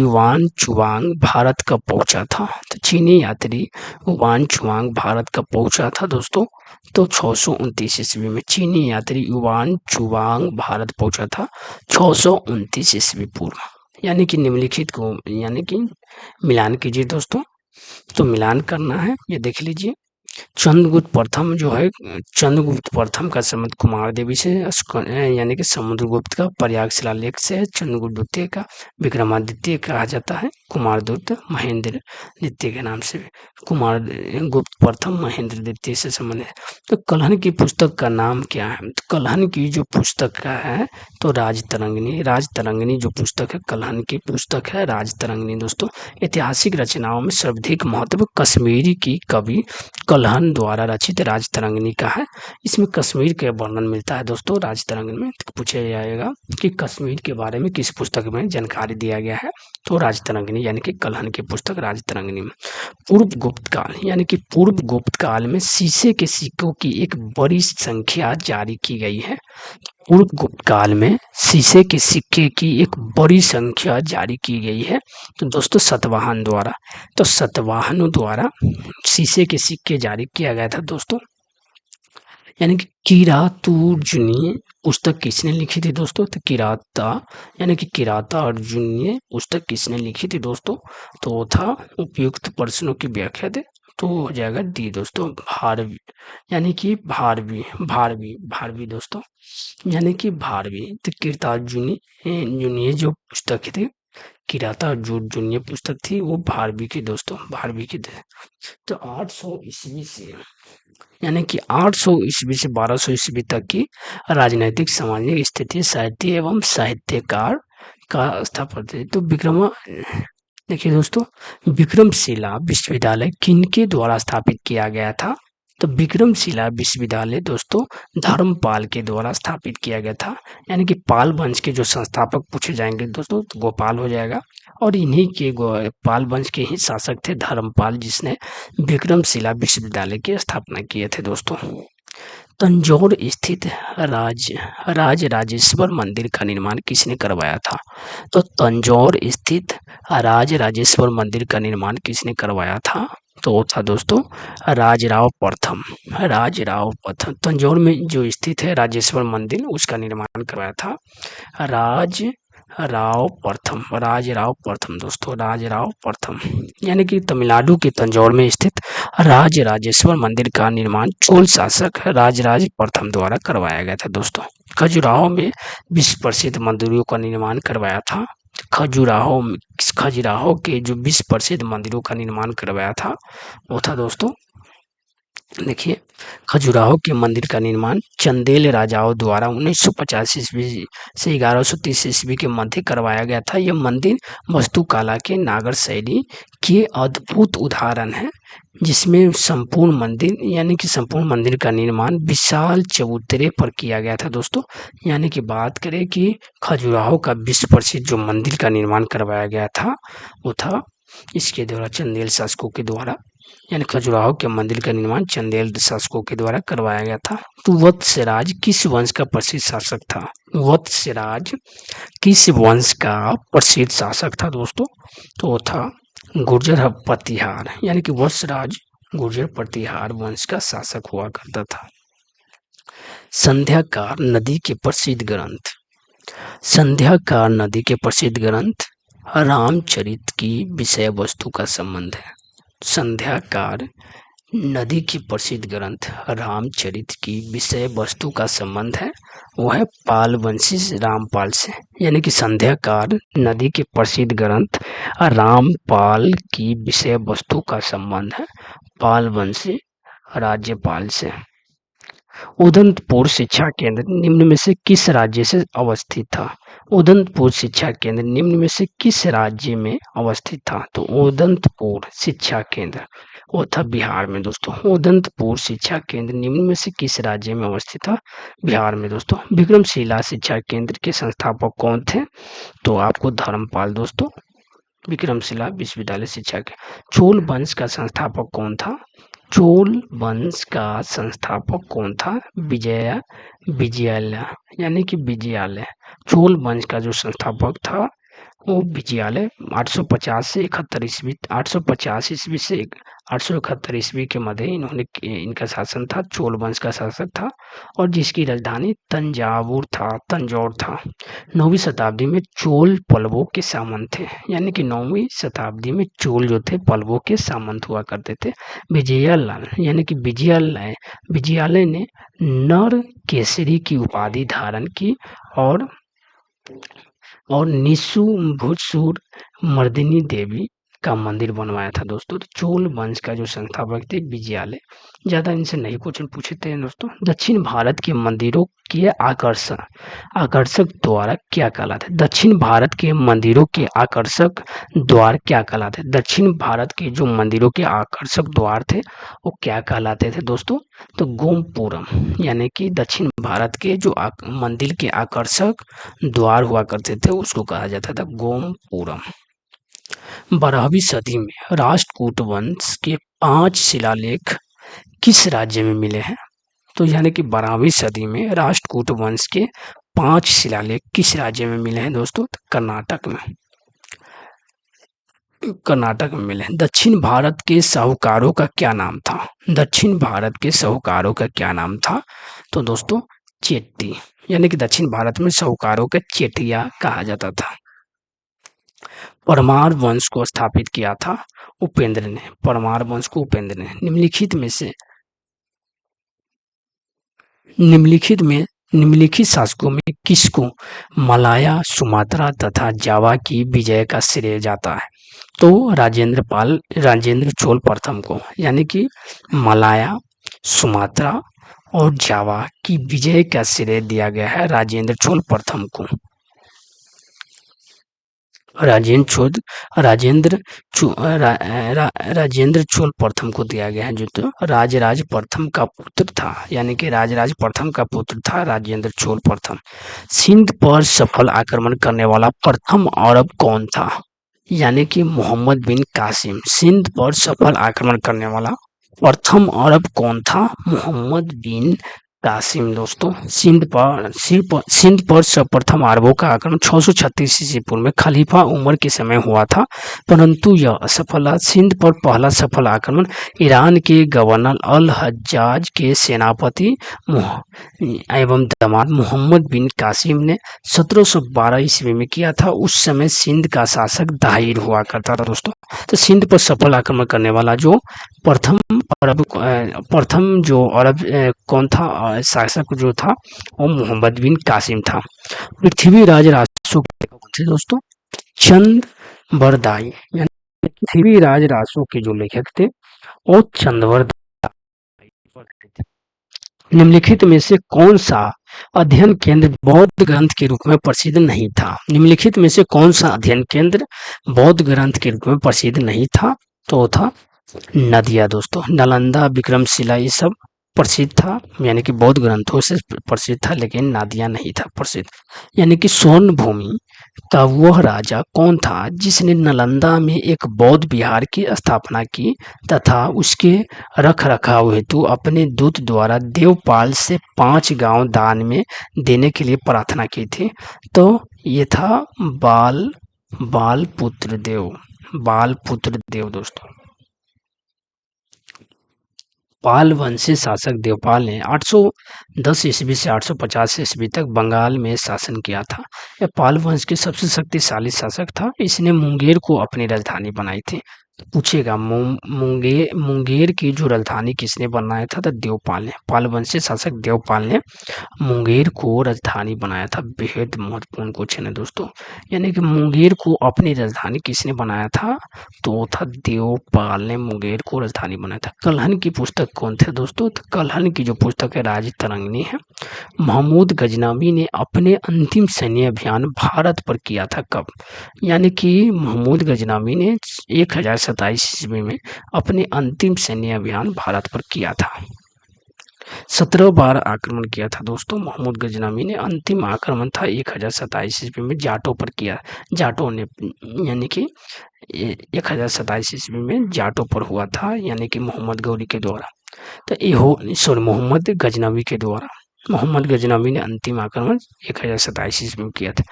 S1: वान चुआंग भारत कब पहुंचा था? तो चीनी यात्री वान चुआंग भारत कब पहुंचा था दोस्तों? तो 629 ईस्वी में चीनी यात्री वान चुआंग भारत पहुंचा था 629 ईस्वी पूर्व। यानी कि निम्नलिखित को यानी कि मिलान कीजिए दोस्तों। तो मिलान करना है, ये देख लीजिए। चंद्रगुप्त प्रथम जो है, चंद्रगुप्त प्रथम का संबंध कुमार देवी से, यानी कि समुद्रगुप्त का प्रयाग शिलालेख से है। चंद्रगुप्त द्वितीय का विक्रमादित्य कहा जाता है, कुमारगुप्त महेंद्र द्वितीय के नाम से। कुमार गुप्त प्रथम महेंद्र द्वितीय से संबंध है। तो कलहन की पुस्तक का नाम क्या है? तो कलहन की जो पुस्तक का है तो राजतरंगिणी जो पुस्तक है, कलहन की पुस्तक है राजतरंगिणी दोस्तों। ऐतिहासिक रचनाओं में सर्वाधिक महत्व कश्मीरी की कवि कलहन द्वारा रचित राजतरंगिणी का है। इसमें कश्मीर के वर्णन मिलता है दोस्तों। राजतरंगिणी में पूछा जाएगा कि कश्मीर के बारे में किस पुस्तक में जानकारी दिया गया है? तो राजतरंगिणी, यानी कि कलहन की पुस्तक राजतरंगिणी में। पूर्व गुप्त काल, यानी कि पूर्व गुप्त काल में शीशे के सिक्कों की एक बड़ी संख्या जारी की गई है। पूर्व गुप्त काल में शीशे के सिक्के की एक बड़ी संख्या जारी की गई है तो दोस्तों सतवाहन द्वारा। तो सतवाहनों द्वारा शीशे के सिक्के जारी किया गया था दोस्तों। यानी कि किरातार्जुनीय पुस्तक किसने लिखी थी दोस्तों? तो यानी कि किरातार्जुनीय पुस्तक किसने लिखी थी दोस्तों? तो वो था, उपयुक्त प्रश्नों की व्याख्या दे तो हो जाएगा डी दोस्तों, भारवी, यानी कि भारवी दोस्तों, यानी कि भारवी। तो किरातार्जुनीय जो पुस्तक थी, किरातार्जुनीय पुस्तक थी वो भारवी की दोस्तों, भारवी की थी। तो 800 ईस्वी से, यानी कि 800 ईस्वी से 1200 ईस्वी तक की राजनैतिक सामाजिक स्थिति साहित्य एवं साहित्यकार का स्थापत्य। तो देखिए दोस्तों, विक्रमशिला विश्वविद्यालय किनके द्वारा स्थापित किया गया था? तो विक्रमशिला विश्वविद्यालय दोस्तों धर्मपाल के द्वारा स्थापित किया गया था। यानी कि पाल वंश के जो संस्थापक पूछे जाएंगे दोस्तों तो गोपाल हो जाएगा, और इन्हीं के पाल वंश के ही शासक थे धर्मपाल, जिसने विक्रमशिला विश्वविद्यालय की स्थापना किए थे दोस्तों। तंजौर स्थित राजराजेश्वर मंदिर का निर्माण किसने करवाया था? तो तंजौर स्थित राजराजेश्वर मंदिर का निर्माण किसने करवाया था? तो वो था दोस्तों राजराव प्रथम। तंजौर में जो स्थित है राजेश्वर मंदिर, उसका निर्माण करवाया था राजराव प्रथम दोस्तों, राजराव प्रथम। यानी कि तमिलनाडु के तंजौर में स्थित राजराजेश्वर मंदिर का निर्माण चोल शासक राजराज प्रथम द्वारा करवाया गया था दोस्तों। खजुराहो में विश्व प्रसिद्ध मंदिरों का निर्माण करवाया था। खजुराहो के जो विश्व प्रसिद्ध मंदिरों का निर्माण करवाया था वो था दोस्तों, देखिए, खजुराहो के मंदिर का निर्माण चंदेल राजाओं द्वारा 1950 ईस्वी से 1130 ईस्वी के मध्य करवाया गया था। यह मंदिर वास्तुकला के नागर शैली के अद्भुत उदाहरण है, जिसमें संपूर्ण मंदिर, यानी कि संपूर्ण मंदिर का निर्माण विशाल चबूतरे पर किया गया था दोस्तों। यानी कि बात करें कि खजुराहो का विश्व प्रसिद्ध जो मंदिर का निर्माण करवाया गया था वो था इसके द्वारा चंदेल शासकों के द्वारा, यानी खजुराहो के मंदिर का निर्माण चंदेल शासकों के द्वारा करवाया गया था। तो वत्सराज किस वंश का प्रसिद्ध शासक था? वत्सराज किस वंश का प्रसिद्ध शासक था दोस्तों? तो वो था गुर्जर प्रतिहार, यानी कि वत्सराज गुर्जर प्रतिहार वंश का शासक हुआ करता था। संध्याकार नदी के प्रसिद्ध ग्रंथ। संध्याकार नदी के प्रसिद्ध ग्रंथ रामचरित की विषय वस्तु का संबंध है। संध्याकार नदी की प्रसिद्ध ग्रंथ रामचरित की विषय वस्तु का संबंध है, वो है पाल वंशी रामपाल से। यानी कि संध्याकार नदी के प्रसिद्ध ग्रंथ रामपाल की विषय वस्तु का संबंध है पाल वंशी राज्यपाल से। उदंतपुर शिक्षा केंद्र निम्न में से किस राज्य से अवस्थित था? उदंतपुर शिक्षा केंद्र निम्न में से किस राज्य में अवस्थित था? तो उदंतपुर शिक्षा केंद्र वो था बिहार में दोस्तों। उदंतपुर शिक्षा केंद्र निम्न में से किस राज्य में अवस्थित था? बिहार में दोस्तों। विक्रमशिला शिक्षा केंद्र के संस्थापक कौन थे? तो आपको धर्मपाल दोस्तों। विक्रमशिला विश्वविद्यालय शिक्षा के। चोल वंश का संस्थापक कौन था? चोल वंश का संस्थापक कौन था? विजयालय यानी कि विजयालय। चोल वंश का जो संस्थापक था वो विजयालय 850 से 71 ईस्वी 850 ईस्वी से 871 ईस्वी के मध्य इनका शासन था। चोल वंश का शासक था और जिसकी राजधानी तंजौर था। 9वीं शताब्दी में चोल पल्लवों के सामंत थे। यानी कि 9वीं शताब्दी में चोल जो थे पल्लवों के सामंत हुआ करते थे। विजयालय ने नर केसरी की उपाधि धारण की और निशु भूतसूर मर्दिनी देवी का मंदिर बनवाया था दोस्तों। तो चोल वंश का जो संस्थापक थे विजयालय। ज्यादा इनसे नहीं क्वेश्चन पूछते हैं दोस्तों। दक्षिण भारत के मंदिरों के आकर्षक द्वार क्या कहलाते? दक्षिण भारत के मंदिरों के आकर्षक द्वार क्या कहलाते? दक्षिण भारत के जो मंदिरों के आकर्षक द्वार थे वो क्या कहलाते थे दोस्तों? तो गोमपुरम। यानी कि दक्षिण भारत के जो मंदिर के आकर्षक द्वार हुआ करते थे उसको कहा जाता था गोमपुरम। 12वीं सदी में राष्ट्रकूट वंश के 5 शिलालेख किस राज्य में मिले हैं? तो यानी कि 12वीं सदी में राष्ट्रकूट वंश के 5 शिलालेख किस राज्य में मिले हैं दोस्तों? तो कर्नाटक में मिले हैं। दक्षिण भारत के साहूकारों का क्या नाम था? दक्षिण भारत के साहूकारों का क्या नाम था? तो दोस्तों चेट्टी। यानी कि दक्षिण भारत में साहूकारों का चेटिया कहा जाता था। परमार वंश को स्थापित किया था उपेंद्र ने। परमार वंश को उपेंद्र ने। निम्नलिखित शासकों में किसको मलाया, सुमात्रा तथा जावा की विजय का श्रेय जाता है? तो राजेंद्र चोल प्रथम को। यानी कि मलाया, सुमात्रा और जावा की विजय का श्रेय दिया गया है राजेंद्र चोल प्रथम को। राजेंद्र चोल प्रथम को दिया गया है जो तो राजराज प्रथम का पुत्र था। यानी कि राजराज प्रथम का पुत्र था राजेंद्र चोल प्रथम। सिंध पर सफल आक्रमण करने वाला प्रथम अरब कौन था? यानी कि मोहम्मद बिन कासिम। सिंध पर सफल आक्रमण करने वाला प्रथम अरब कौन था? मोहम्मद बिन कासिम दोस्तों। सिंध पर सर्वप्रथम अरबों का आक्रमण 636 ईस्वी पूर्व में खलीफा उमर के समय हुआ था, परंतु यह असफल रहा। सिंध पर पहला सफल आक्रमण ईरान के गवर्नर अल हज्जाज के सेनापति एवं दामाद मोहम्मद बिन कासिम ने 1712 ईस्वी में किया था। उस समय सिंध का शासक दाहिर हुआ करता था दोस्तों। तो सिंध पर सफल आक्रमण करने वाला जो प्रथम जो अरब कौन था शासक जो था वो मोहम्मद बिन कासिम था। पृथ्वीराज रासो थे दोस्तों चंद बरदाई। पृथ्वीराज रासो के जो लेखक थे वो चंदवरदाई। निम्नलिखित में से कौन सा अध्ययन केंद्र बौद्ध ग्रंथ के रूप में प्रसिद्ध नहीं था? निम्नलिखित में से कौन सा अध्ययन केंद्र बौद्ध ग्रंथ के रूप में प्रसिद्ध नहीं था? तो था नदिया दोस्तों। नालंदा, विक्रमशिला ये सब प्रसिद्ध था, यानी कि बौद्ध ग्रंथों से प्रसिद्ध था, लेकिन नादिया नहीं था प्रसिद्ध। यानी कि स्वर्ण भूमि का वह राजा कौन था जिसने नालंदा में एक बौद्ध विहार की स्थापना की तथा उसके रख रखाव हेतु अपने दूत द्वारा देवपाल से 5 गांव दान में देने के लिए प्रार्थना की थी? तो ये था बालपुत्र देव दोस्तों। पाल वंशी शासक देवपाल ने 810 ईस्वी से 850 ईस्वी तक बंगाल में शासन किया था। यह पाल वंश के सबसे शक्तिशाली शासक था। इसने मुंगेर को अपनी राजधानी बनाई थी। तो पूछेगा मुंगेर की जो राजधानी किसने बनाया था? तो देवपाल ने। पाल वंशी शासक देवपाल ने मुंगेर को राजधानी बनाया था। बेहद महत्वपूर्ण क्वेश्चन है दोस्तों। यानी कि मुंगेर को अपनी राजधानी किसने बनाया था? तो वो था देवपाल ने मुंगेर को राजधानी बनाया था। कल्हन की पुस्तक कौन थे दोस्तों? तो कल्हन की जो पुस्तक है राजतरंगिणी है। महमूद गजनवी ने अपने अंतिम सैन्य अभियान भारत पर किया था कब? यानी कि महमूद गजनवी ने 1027 ईस्वी में अपने अंतिम सैन्य अभियान भारत पर किया था। 17 बार आक्रमण किया था दोस्तों महमूद गजनवी ने। अंतिम आक्रमण था 1027 ईस्वी में जाटों पर किया। जाटों ने, यानी कि 1027 ईस्वी में जाटों पर हुआ था, यानी कि मोहम्मद गौरी के द्वारा। तो मोहम्मद गजनवी के द्वारा मोहम्मद गजनवी ने अंतिम आक्रमण 1027 ईस्वी में किया था।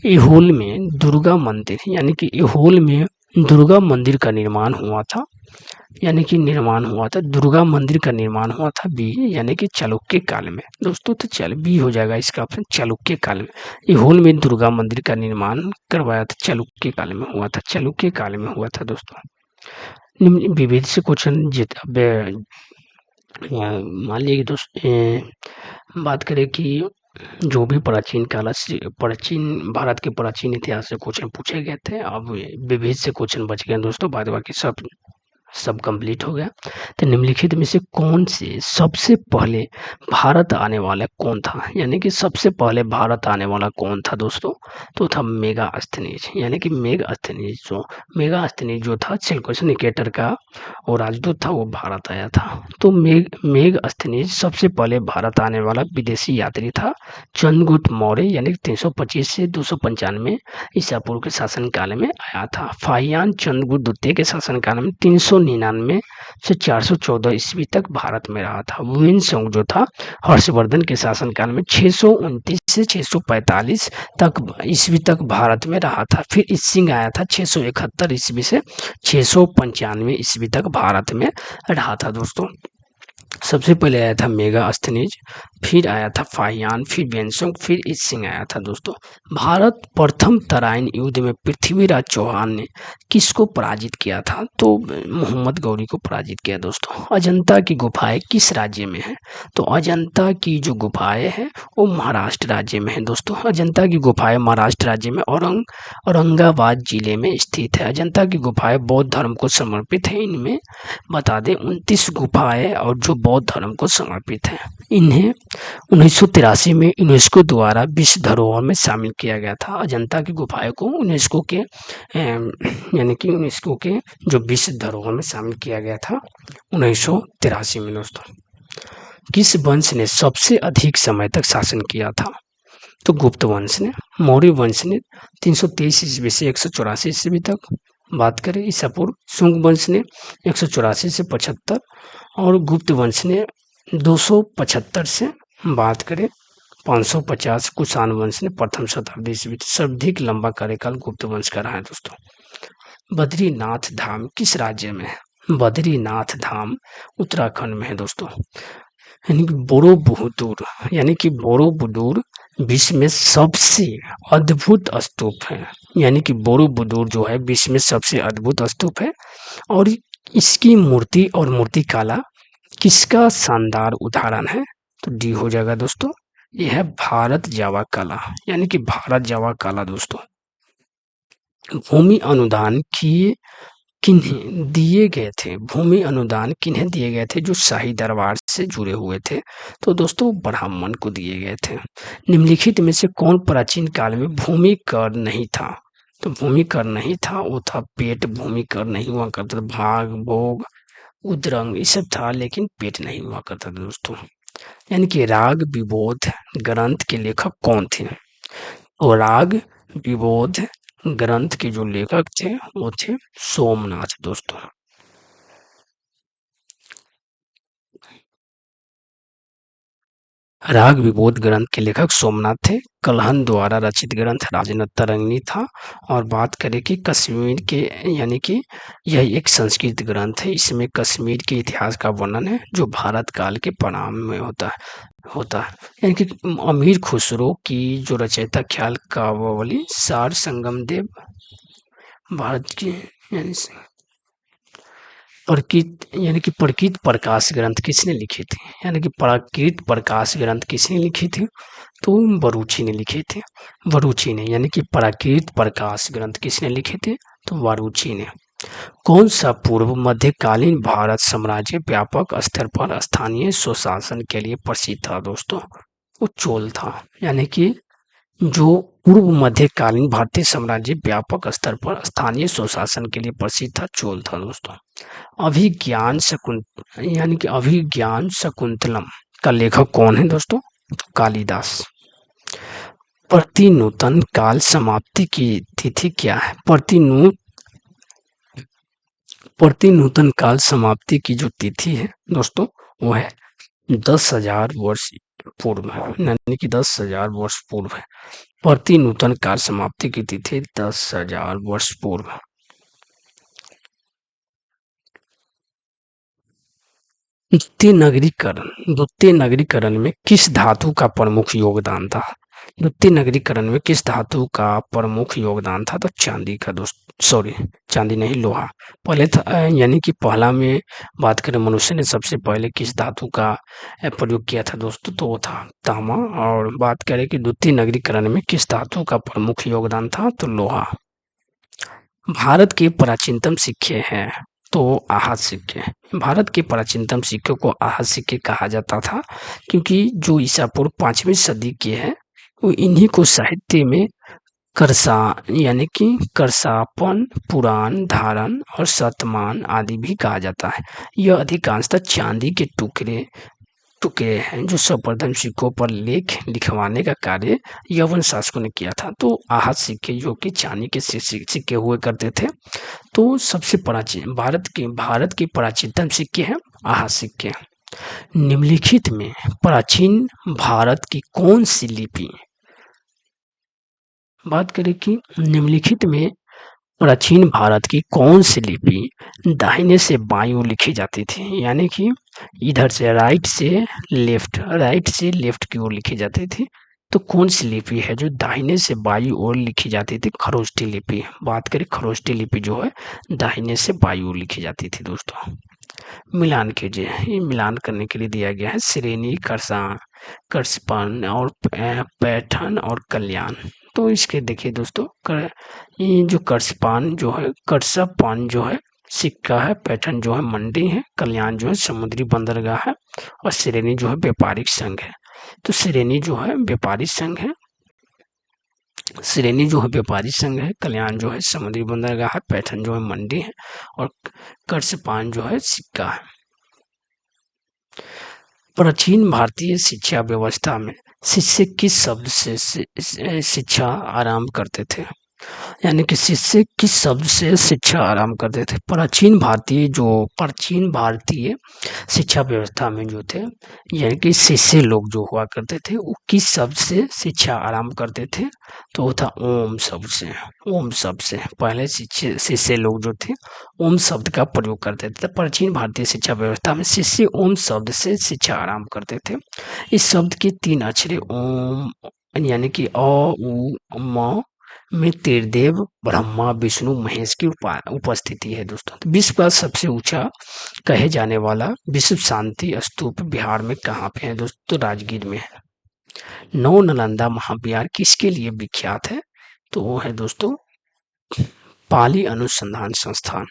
S1: ऐहोल में दुर्गा मंदिर, यानी कि ऐहोल में दुर्गा मंदिर का निर्माण हुआ था। दुर्गा मंदिर का निर्माण हुआ था बी, यानी कि चालुक्य काल में दोस्तों। तो चल बी हो जाएगा इसका ऑप्शन, चालुक्य काल में। ऐहोल में दुर्गा मंदिर का निर्माण करवाया था, चालुक्य काल में हुआ था। चालुक्य काल में हुआ था दोस्तों। निम्न विविध से क्वेश्चन मान लीजिए दोस्त बात करें कि जो भी प्राचीन भारत के प्राचीन इतिहास से क्वेश्चन पूछे गए थे, अब विविध से क्वेश्चन बच गए दोस्तों। बाद बाकी सब कंप्लीट हो गया। तो निम्नलिखित में से कौन से सबसे पहले भारत आने वाला कौन था? यानी कि सबसे पहले भारत आने वाला कौन था दोस्तों? तो था मेगास्थनीज, यानी कि मेगास्थनीज जो था चिल्कोस निकेटर का और राजदूत था, वो भारत आया था। तो मेगास्थनीज सबसे पहले भारत आने वाला विदेशी यात्री था। चंद्रगुप्त मौर्य, यानी कि 325 से 295 ईसा पूर्व के शासनकाल में आया था। फाहियान चंद्रगुप्त द्वितीय के शासनकाल में 399 से 414 ईस्वी तक भारत में रहा था। वुइनसोंग जो था हर्षवर्धन के शासनकाल में 629 से 645 तक ईस्वी तक भारत में रहा था। फिर इसिंग आया था 671 ईस्वी से 695 ईस्वी तक भारत में रहा था दोस्तों। सबसे पहले आया था मेगास्थनीज, फिर आया था फाहियान, फिर वेनसोंग, फिर इसिंग आया था दोस्तों। भारत प्रथम तराइन युद्ध में पृथ्वीराज चौहान ने किसको पराजित किया था? तो मोहम्मद गौरी को पराजित किया दोस्तों। अजंता की गुफाएं किस राज्य में है? तो अजंता की जो गुफाएं हैं वो महाराष्ट्र राज्य में है दोस्तों। अजंता की गुफाएं महाराष्ट्र राज्य में औरंगाबाद जिले में स्थित है। अजंता की गुफाएं बौद्ध धर्म को समर्पित है। इनमें बता दें 29 गुफाएं और जो बौद्ध धर्म को समर्पित है। इन्हें 1983 में यूनेस्को द्वारा विश्व धरोहर में शामिल किया गया था। अजंता की गुफाएं को यूनेस्को के जो विश्व धरोहर में शामिल किया गया था 1983 में दोस्तों। किस वंश ने सबसे अधिक समय तक शासन किया था? तो गुप्त वंश ने। मौर्य वंश ने 323 ईस्वी से 184 ईस्वी तक बात करें ईसा पूर्व। शुंग वंश ने 184 से 75 और गुप्त वंश ने 275 से बात करें 550। कुषाण वंश ने प्रथम शताब्दी ईस्वी। सर्वाधिक लंबा कार्यकाल गुप्त वंश का रहा है दोस्तों। बद्रीनाथ धाम किस राज्य में है? बद्रीनाथ धाम उत्तराखंड में है दोस्तों। यानी कि बोरोबुदुर विश्व में सबसे अद्भुत स्तूप है। यानी कि बोरोबुदुर जो है विश्व में सबसे अद्भुत स्तूप है। और इसकी मूर्ति और मूर्तिकला किसका शानदार उदाहरण है? तो डी हो जाएगा दोस्तों। यह है भारत जावा कला, यानी कि भारत जावा कला दोस्तों। भूमि अनुदान किन्हें दिए गए थे? भूमि अनुदान किन्हें दिए गए थे? जो शाही दरबार से जुड़े हुए थे। तो दोस्तों ब्राह्मण को दिए गए थे। निम्नलिखित में से कौन प्राचीन काल में भूमि कर नहीं था? तो भूमि कर नहीं था, वो था पेट। भूमि कर नहीं हुआ करता, भाग भोग उद्रंग ये सब था, लेकिन पेट नहीं हुआ करता था दोस्तों। यानी कि राग विबोध ग्रंथ के लेखक कौन थे? और राग विबोध ग्रंथ के जो लेखक थे वो थे सोमनाथ दोस्तों। राग विबोध ग्रंथ के लेखक सोमनाथ थे। कल्हन द्वारा रचित ग्रंथ राजतरंगिणी था। और बात करें कि कश्मीर के, यानी कि यह एक संस्कृत ग्रंथ है। इसमें कश्मीर के इतिहास का वर्णन है जो भारत काल के प्रारंभ में होता है। यानी कि अमीर खुसरो की जो रचयिता ख्याल काव्यावली सार संगम देव भारत की, यानी प्रकृत, यानी कि प्रकृत प्रकाश ग्रंथ किसने लिखे थे? यानी कि प्रकृत प्रकाश ग्रंथ किसने लिखे थे? तो बरूची ने लिखे थे। बरूची ने, यानी कि प्रकृत प्रकाश ग्रंथ किसने लिखे थे? तो बरूची ने। कौन सा पूर्व मध्यकालीन भारत साम्राज्य व्यापक स्तर पर स्थानीय स्वशासन के लिए प्रसिद्ध था दोस्तों? वो चोल था। यानी कि जो पूर्व मध्यकालीन भारतीय साम्राज्य व्यापक स्तर पर स्थानीय स्वशासन के लिए प्रसिद्ध था, चोल था दोस्तों। अभिज्ञान यानी कि अभिज्ञान शकुंतलम का लेखक कौन है दोस्तों? तो कालिदास। प्रतिनूतन काल समाप्ति की तिथि क्या है? प्रतिनूतन काल समाप्ति की जो तिथि है दोस्तों, वो है 10,000 वर्ष पूर्व, यानी कि 10,000 वर्ष पूर्व है। प्रतिनूतन काल समाप्ति की तिथि 10,000 वर्ष पूर्व। द्वितीय नगरीकरण में किस धातु का प्रमुख योगदान था? द्वितीय नगरीकरण में किस धातु का प्रमुख योगदान था? तो चांदी का दोस्त, सॉरी, चांदी नहीं, लोहा। पहले था, यानी कि पहला में बात करें मनुष्य ने सबसे पहले किस धातु का प्रयोग किया था दोस्तों? तो वो था तांबा। और बात करें कि द्वितीय नगरीकरण में किस धातु का प्रमुख योगदान था? तो लोहा। भारत के प्राचीनतम सिक्के हैं तो आहत सिक्के। भारत के प्राचीनतम सिक्के को आहत सिक्के कहा जाता था, क्योंकि जो ईसा पूर्व 5वीं सदी के हैं, वो इन्हीं को साहित्य में करसा, यानी कि करसापन, पुराण धारण और शतमान आदि भी कहा जाता है। यह अधिकांशतः चांदी के टुकड़े हैं जो संवर्धन सिक्कों पर लेख लिखवाने का कार्य यवन शासकों ने किया था। तो आहत सिक्के जो कि चांदी के सिक्के हुए करते थे। तो सबसे प्राचीन भारत के प्राचीनतम सिक्के हैं आहत सिक्के। निम्नलिखित में प्राचीन भारत की कौन सी लिपि, बात करें कि निम्नलिखित में प्राचीन भारत की कौन सी लिपि दाहिने से बाईं ओर लिखी जाती थी? यानी कि इधर से राइट से लेफ्ट की ओर लिखी जाती थी। तो कौन सी लिपि है जो दाहिने से बाईं ओर लिखी जाती थी? खरोष्टी लिपि। बात करें खरोष्टी लिपि जो है दाहिने से बाईं ओर लिखी जाती थी दोस्तों। मिलान कीजिए, ये मिलान करने के लिए दिया गया है श्रेणी, कर्षपान और पैठन और कल्याण। तो इसके देखिए दोस्तों, ये जो कर्षपान जो है सिक्का है, पैठन जो है मंडी है, कल्याण जो है समुद्री बंदरगाह है, और श्रेणी जो है व्यापारिक संघ है। तो श्रेणी जो है व्यापारिक संघ है, कल्याण जो है समुद्री बंदरगाह है, पैठन जो है मंडी है, और कर्षपान जो है सिक्का है। प्राचीन भारतीय शिक्षा व्यवस्था में शिष्य किस शब्द से शिक्षा आरंभ करते थे? यानी कि शिष्य किस शब्द से शिक्षा आरंभ करते थे? प्राचीन भारतीय शिक्षा व्यवस्था में जो थे, यानी कि शिष्य लोग जो हुआ करते थे, वो किस शब्द से शिक्षा आरंभ करते थे? तो वो था ओम शब्द से। ओम शब्द से पहले शिष्य लोग जो थे ओम शब्द का प्रयोग करते थे। प्राचीन भारतीय शिक्षा व्यवस्था में शिष्य ओम शब्द से शिक्षा आरंभ करते थे। इस शब्द के 3 अक्षर ओम, यानी कि अ उ म में त्रिदेव ब्रह्मा विष्णु महेश की उपस्थिति है दोस्तों। तो विश्व का सबसे ऊंचा कहे जाने वाला विश्व शांति स्तूप बिहार में कहाँ पे है दोस्तों? तो राजगीर में है। नौ नालंदा महाविहार किसके लिए विख्यात है? तो वो है दोस्तों पाली अनुसंधान संस्थान,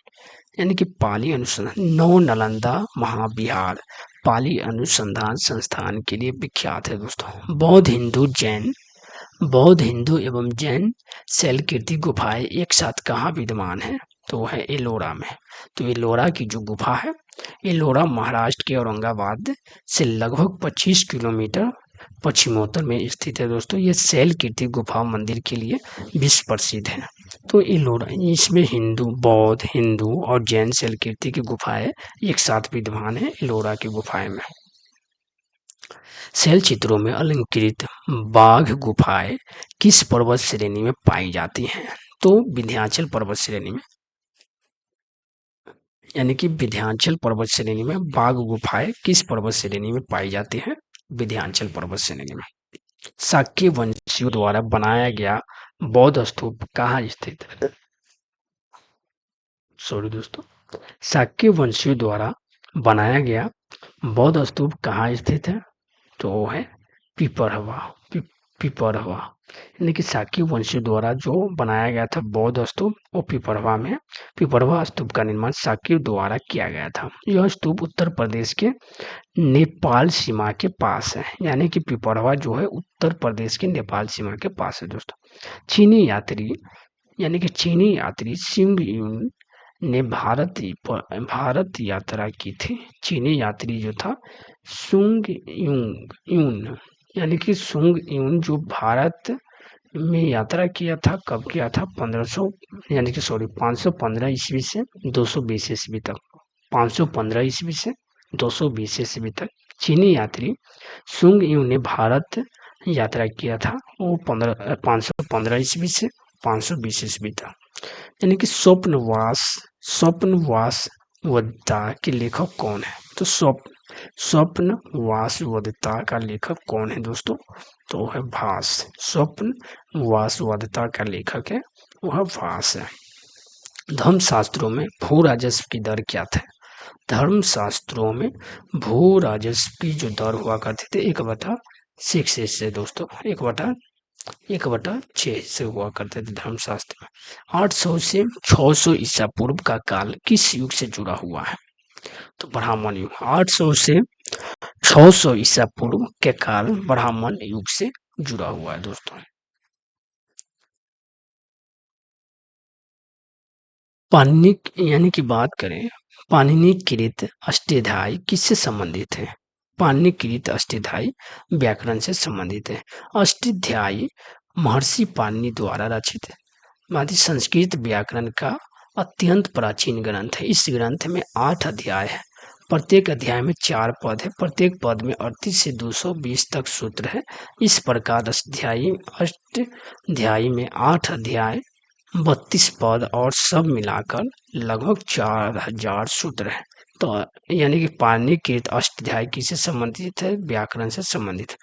S1: यानी कि पाली अनुसंधान। नौ नालंदा महाविहार पाली अनुसंधान संस्थान के लिए विख्यात है दोस्तों। बौद्ध हिंदू एवं जैन शैलकीर्ति गुफाएं एक साथ कहाँ विद्यमान है? तो वो है एलोरा में। तो एलोरा की जो गुफा है, एलोरा महाराष्ट्र के औरंगाबाद से लगभग 25 किलोमीटर पश्चिमोत्तर में स्थित है दोस्तों। ये शैलकीर्ति गुफा मंदिर के लिए विश्व प्रसिद्ध है। तो एलोरा, इसमें बौद्ध हिंदू और जैन शैलकीर्ति की गुफाएं एक साथ विद्यमान है एलोरा की गुफाएं में। शैल चित्रों में अलंकृत बाघ गुफाएं किस पर्वत श्रेणी में पाई जाती हैं? तो विंध्याचल पर्वत श्रेणी में, यानी कि विंध्याचल पर्वत श्रेणी में बाघ गुफाएं किस पर्वत श्रेणी में पाई जाती हैं? विंध्याचल पर्वत श्रेणी में। शाक्य वंशियों द्वारा बनाया गया बौद्ध स्तूप कहाँ स्थित है? सॉरी दोस्तों, शाक्य वंशियों द्वारा बनाया गया बौद्ध स्तूप कहाँ स्थित है? तो वो है पिपरहवा। पिपरहवा, यानी कि शाक्य वंशियों द्वारा जो बनाया गया था बौद्ध स्तूप, वो पिपरहवा में। पिपरहवा स्तूप का निर्माण शाक्य द्वारा किया गया था। यह स्तूप उत्तर प्रदेश के नेपाल सीमा के पास है, यानी कि पिपरहवा जो है उत्तर प्रदेश के नेपाल सीमा के पास है दोस्तों। चीनी यात्री, यानी कि चीनी यात्री सिंग यून ने भारत यात्रा की थी। चीनी यात्री जो था सुंग यून, यानी कि सुंग यून जो भारत में यात्रा किया था, कब किया था? 1500, यानी कि 515 ईस्वी से 220 ईस्वी तक। 515 ईस्वी से 220 ईस्वी तक चीनी यात्री सुंग यून ने भारत यात्रा किया था, वो 515 ईस्वी से 520 ईस्वी तक। यानी कि स्वप्नवासवदत्ता के लेखक कौन है? तो स्वप्नवासवदत्ता का लेखक कौन है दोस्तों? तो है भास। स्वप्नवासवदत्ता का लेखक है, वह भास है। धर्मशास्त्रों में भू राजस्व की दर क्या था? धर्मशास्त्रों में भू राजस्व की जो दर हुआ करते थे 1/6 से दोस्तों, 1/6 से हुआ करते थे धर्मशास्त्र में। 800 से 600 ईसा पूर्व का काल किस युग से जुड़ा हुआ है? तो ब्राह्मण युग। 800 से 600 ईसा पूर्व के काल ब्राह्मण युग से जुड़ा हुआ है दोस्तों। पाणिनि, यानी कि बात करें पाणिनिकृत अष्टाध्यायी किससे संबंधित है? पाणिनिकृत अष्टाध्यायी व्याकरण से संबंधित है। अष्टाध्यायी महर्षि पाणिनि द्वारा रचित संस्कृत व्याकरण का अत्यंत प्राचीन ग्रंथ है। इस ग्रंथ में 8 अध्याय है। प्रत्येक अध्याय में 4 पद है। प्रत्येक पद में 38 से 220 तक सूत्र है। इस प्रकार अष्टाध्यायी में 8 अध्याय, 32 पद और सब मिलाकर लगभग 4000 सूत्र है। तो यानी कि पाणिनिकृत अष्टाध्यायी किससे संबंधित है? व्याकरण से संबंधित।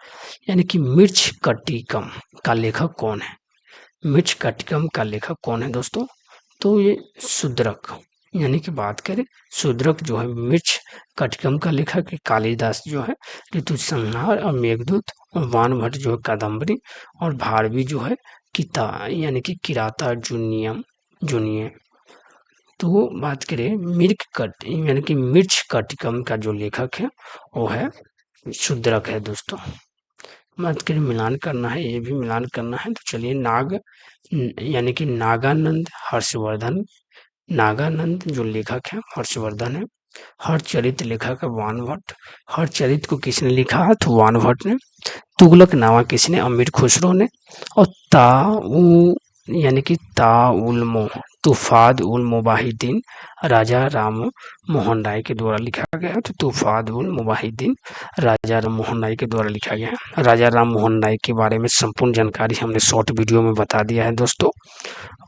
S1: यानी कि मृच्छकटिकम का लेखक कौन है? मृच्छकटिकम का लेखक कौन है दोस्तों? तो ये शूद्रक, यानी कि बात करें शूद्रक जो है मृच्छकटिकम का लेखक है। कालिदास जो है ऋतुसंहार और मेघदूत, और वानभट्ट जो है कादम्बरी, और भारवी जो है यानी कि किराता जूनिय। तो बात करें यानी कि मृच्छकटिकम का जो लेखक है वो है शूद्रक है दोस्तों। बात करें मिलान करना है, ये भी मिलान करना है, तो चलिए यानी कि नागानंद जो लेखक है हर्षवर्धन है। हरचरित लेखक है वानभट्ट। हरचरित को किसने लिखा है? तो वानभट्ट ने। तुगलकनामा किसने? अमीर खुसरो ने। और यानी कि तुफाद उल मुबाहिद्दीन राजा राम मोहन राय के द्वारा लिखा गया है। तो तुफाद उल मुबाहिद्दीन राजा राम मोहन राय के द्वारा लिखा गया है। राजा राम मोहन राय के बारे में संपूर्ण जानकारी हमने शॉर्ट वीडियो में बता दिया है दोस्तों।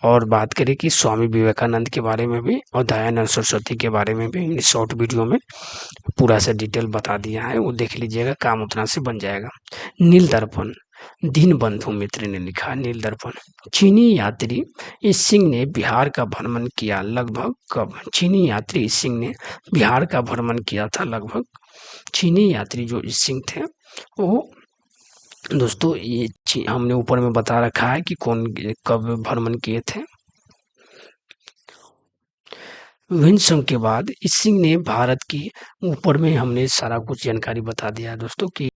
S1: और बात करें कि स्वामी विवेकानंद के बारे में भी और दयानंद सरस्वती के बारे में भी हमने शॉर्ट वीडियो में पूरा सा डिटेल बता दिया है, वो देख लीजिएगा, काम उतना से बन जाएगा। नील दर्पण दीनबंधु मित्र ने लिखा। नील दर्पण। चीनी यात्री सिंह ने बिहार का भ्रमण किया लगभग कब? चीनी यात्री सिंह ने बिहार का भ्रमण किया था लगभग। चीनी यात्री जो सिंह थे वो दोस्तों ये हमने ऊपर में बता रखा है कि कौन कब भ्रमण किए थे। विंसम के बाद सिंह ने भारत की, ऊपर में हमने सारा कुछ जानकारी बता दिया है दोस्तों कि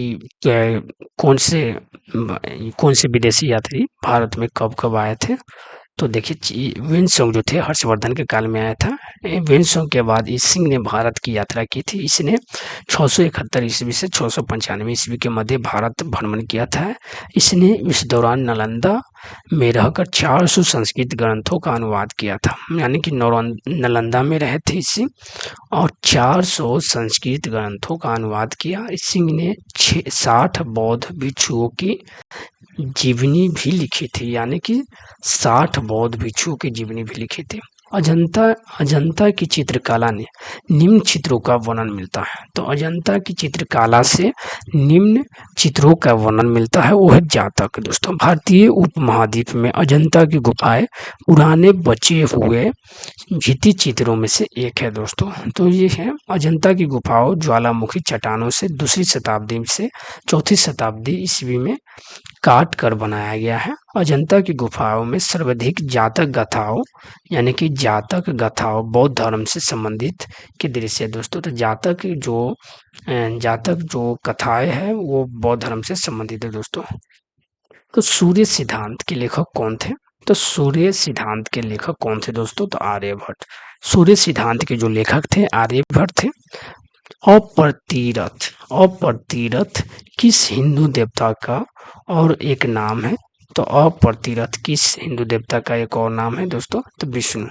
S1: कौन से विदेशी यात्री भारत में कब कब आए थे। तो देखिए विंसम जो थे हर्षवर्धन के काल में आया था। विंसम के बाद सिंह ने भारत की यात्रा की थी। इसने 671 ईस्वी से 695 ईस्वी के मध्य भारत भ्रमण किया था। इसने इस दौरान नालंदा में रहकर 400 संस्कृत ग्रंथों का अनुवाद किया था, यानी कि नालंदा में रहे थे इसी, और 400 संस्कृत ग्रंथों का अनुवाद किया। सिंह ने 60 बौद्ध भिक्षुओं की जीवनी भी लिखी थी, यानी कि 60 बौद्ध भिक्षुओं की जीवनी भी लिखी थी। अजंता अजंता की चित्रकला ने निम्न चित्रों का वर्णन मिलता है। तो अजंता की चित्रकला से निम्न चित्रों का वर्णन मिलता है, वो है जातक। दोस्तों, भारतीय उपमहाद्वीप में अजंता की गुफाएं पुराने बचे हुए भित्ति चित्रों में से एक है। दोस्तों, तो ये है अजंता की गुफाओं ज्वालामुखी चट्टानों से 2री शताब्दी से 4थी शताब्दी ईस्वी में काट कर बनाया गया है। अजंता की गुफाओं में सर्वाधिक जातक गाथाओं, यानी कि जातक गाथाओं बौद्ध धर्म से संबंधित के दृश्य है। दोस्तों, तो जातक जो कथाएं हैं वो बौद्ध धर्म से संबंधित है। दोस्तों, तो सूर्य सिद्धांत के लेखक कौन थे? तो सूर्य सिद्धांत के लेखक कौन थे दोस्तों? तो आर्यभट्ट। सूर्य सिद्धांत के जो लेखक थे आर्यभट्ट थे। अप्रतिरथ, अप्रतिरथ किस हिंदू देवता का और एक नाम है? तो अप्रतिरथ किस हिंदू देवता का एक और नाम है दोस्तों? तो विष्णु।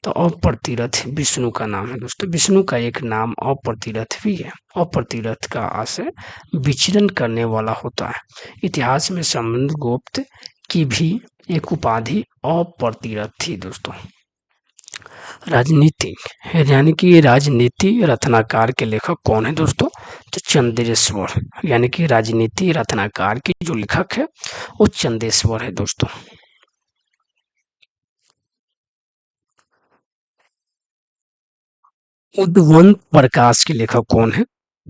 S1: तो अप्रतिरथ विष्णु का नाम है दोस्तों। विष्णु का एक नाम अप्रतिरथ भी है। अप्रतिरथ का आशय विचरण करने वाला होता है। इतिहास में समुद्रगुप्त की भी एक उपाधि अप्रतिरथ थी दोस्तों। राजनीति, यानी कि राजनीति रत्नाकर के लेखक कौन है दोस्तों? तो चंदेश्वर, यानी कि राजनीति रत्नाकर के जो लेखक है वो चंदेश्वर है दोस्तों। उद्वंत प्रकाश के लेखक कौन है?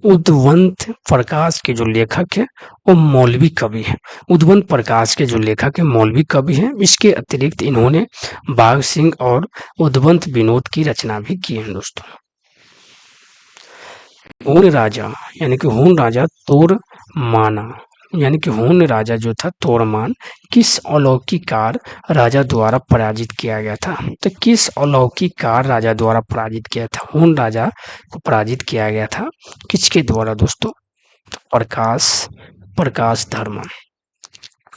S1: उद्वंत प्रकाश के जो लेखक है वो मौलवी कवि है। उद्वंत प्रकाश के जो लेखक है मौलवी कवि हैं। इसके अतिरिक्त इन्होंने बाघ सिंह और उद्वंत विनोद की रचना भी की है दोस्तों। हूण राजा, यानी कि हूण राजा तोरमाना, यानी कि हूण राजा जो था तोरमान, किस अलौकिकार राजा द्वारा पराजित किया गया था? तो किस अलौकिकार राजा द्वारा पराजित किया था? हूण राजा को पराजित किया गया था किसके द्वारा दोस्तों? तो प्रकाश धर्मन।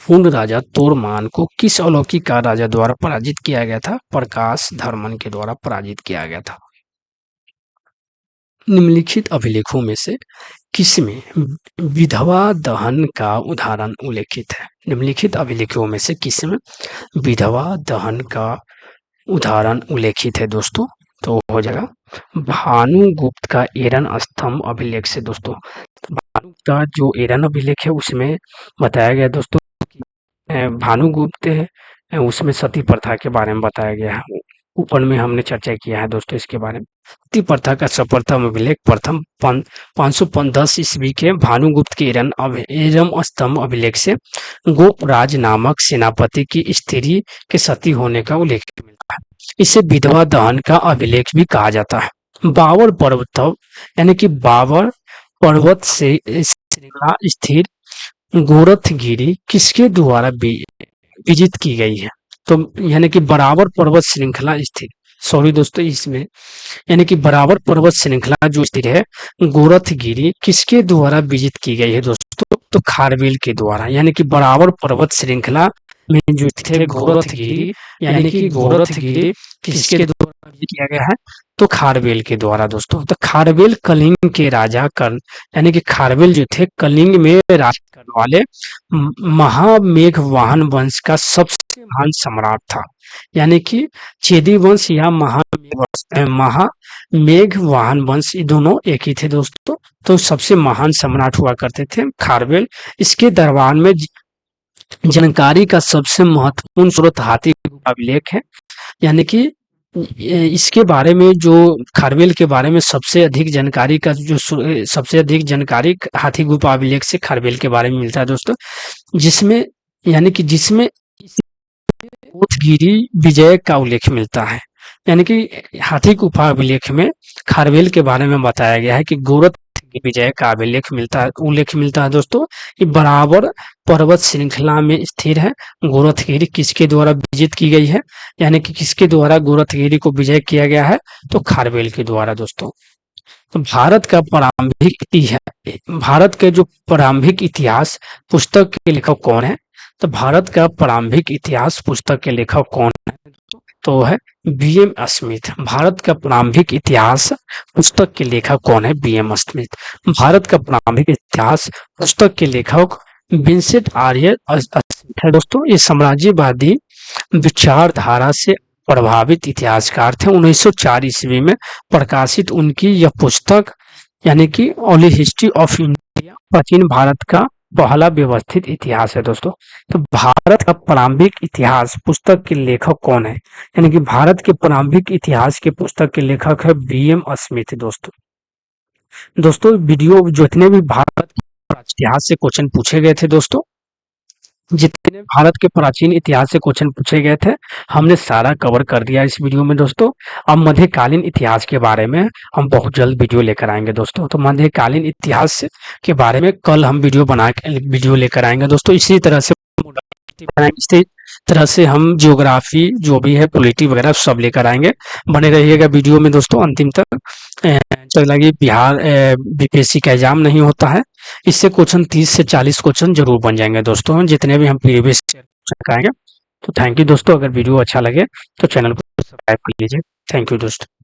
S1: हूण राजा तोरमान को किस अलौकिकार राजा द्वारा पराजित किया गया था? प्रकाश धर्मन के द्वारा पराजित किया गया था। निम्नलिखित अभिलेखों में से किसमें विधवा दहन का उदाहरण उल्लेखित है? निम्नलिखित अभिलेखों में से किसमें विधवा दहन का उदाहरण उल्लेखित है दोस्तों? तो हो जाएगा भानुगुप्त का एरन स्तंभ अभिलेख से दोस्तों। भानुगुप्त का जो एरन अभिलेख है उसमें बताया गया दोस्तों कि भानुगुप्त उसमें सती प्रथा के बारे में बताया गया है। ऊपर में हमने चर्चा किया है दोस्तों इसके बारे में। सती प्रथा का सप्रथम अभिलेख प्रथम 510 ईस्वी के भानुगुप्त के एरम स्तंभ अभिलेख से गोपराज नामक सेनापति की स्त्री के सती होने का उल्लेख मिलता है। इसे विधवा दहन का अभिलेख भी कहा जाता है। बाबर पर्वत, यानी कि बाबर पर्वत से श्रृंखला स्थिर गोरखगिरी किसके द्वारा विजित की गई है? तो यानी कि बराबर पर्वत श्रृंखला स्थिर, सॉरी दोस्तों, इसमें यानी कि बराबर पर्वत श्रृंखला जो स्थित है गोरखगिरी किसके द्वारा विजित की गई है दोस्तों? तो खारवेल के द्वारा। यानी कि बराबर पर्वत श्रृंखला में जो स्थित है गोरखगिरी, यानी कि गोरखगिरी किसके द्वारा विजित किया गया है? तो खारवेल के द्वारा दोस्तों। तो खारवेल कलिंग के राजा कर्ण, यानी कि खारवेल जो थे कलिंग में राज करने वाले महामेघवाहन वंश का सबसे महान सम्राट था। यानी कि चेदी वंश या महामेघवाहन वंश, ये दोनों एक ही थे दोस्तों। तो सबसे महान सम्राट हुआ करते थे खारवेल। इसके दरबार में जानकारी का सबसे महत्वपूर्ण स्रोत हाथी गुफा अभिलेख है। यानी कि इसके बारे में जो खारवेल के बारे में सबसे अधिक जानकारी का जो सबसे अधिक जानकारी हाथी गुफा अभिलेख से खारवेल के बारे में मिलता है दोस्तों, जिसमें यानी कि जिसमें गोरखगिरी विजय का उल्लेख मिलता है। यानी कि हाथी गुफा अभिलेख में खारवेल के बारे में बताया गया है कि गोरखगिरी विजय का उल्लेख मिलता है दोस्तों। कि बराबर पर्वत श्रृंखला में स्थिर है गोरखगिरी किसके द्वारा विजित की गई है? यानी कि किसके द्वारा गोरखगिरी को विजय किया गया है? तो खारवेल के द्वारा दोस्तों। तो भारत के जो प्रारंभिक इतिहास पुस्तक के लेखक कौन है? तो भारत का प्रारंभिक इतिहास पुस्तक के लेखक कौन है? तो है बीएम स्मिथ। भारत का प्रारंभिक इतिहास पुस्तक के लेखक कौन है? BM Smith. भारत का प्रारंभिक इतिहास पुस्तक के लेखक विंसेंट आर्य स्मिथ है दोस्तों। ये साम्राज्यवादी विचारधारा से प्रभावित इतिहासकार थे। 1904 ईस्वी में प्रकाशित उनकी यह पुस्तक यानी कि ओनली हिस्ट्री ऑफ इंडिया प्राचीन भारत का पहला व्यवस्थित इतिहास है दोस्तों। तो भारत का प्रारंभिक इतिहास पुस्तक के लेखक कौन है? यानी कि भारत के प्रारंभिक इतिहास के पुस्तक के लेखक है बीएम स्मिथ दोस्तों। दोस्तों वीडियो जितने भी भारत के इतिहास से क्वेश्चन पूछे गए थे दोस्तों, जितने भारत के प्राचीन इतिहास से क्वेश्चन पूछे गए थे, हमने सारा कवर कर दिया इस वीडियो में दोस्तों। अब मध्यकालीन इतिहास के बारे में हम बहुत जल्द वीडियो लेकर आएंगे दोस्तों। तो मध्यकालीन इतिहास के बारे में कल हम वीडियो लेकर आएंगे दोस्तों। इसी तरह से इसी तरह से हम ज्योग्राफी जो भी है पॉलिटी वगैरह सब लेकर आएंगे। बने रहिएगा वीडियो में दोस्तों अंतिम तक। चला कि बिहार बीपीएससी का एग्जाम नहीं होता है, इससे क्वेश्चन 30 से 40 क्वेश्चन जरूर बन जाएंगे दोस्तों, जितने भी हम प्रीवियस कराएंगे। तो थैंक यू दोस्तों। अगर वीडियो अच्छा लगे तो चैनल को सब्सक्राइब कर लीजिए। थैंक यू दोस्तों।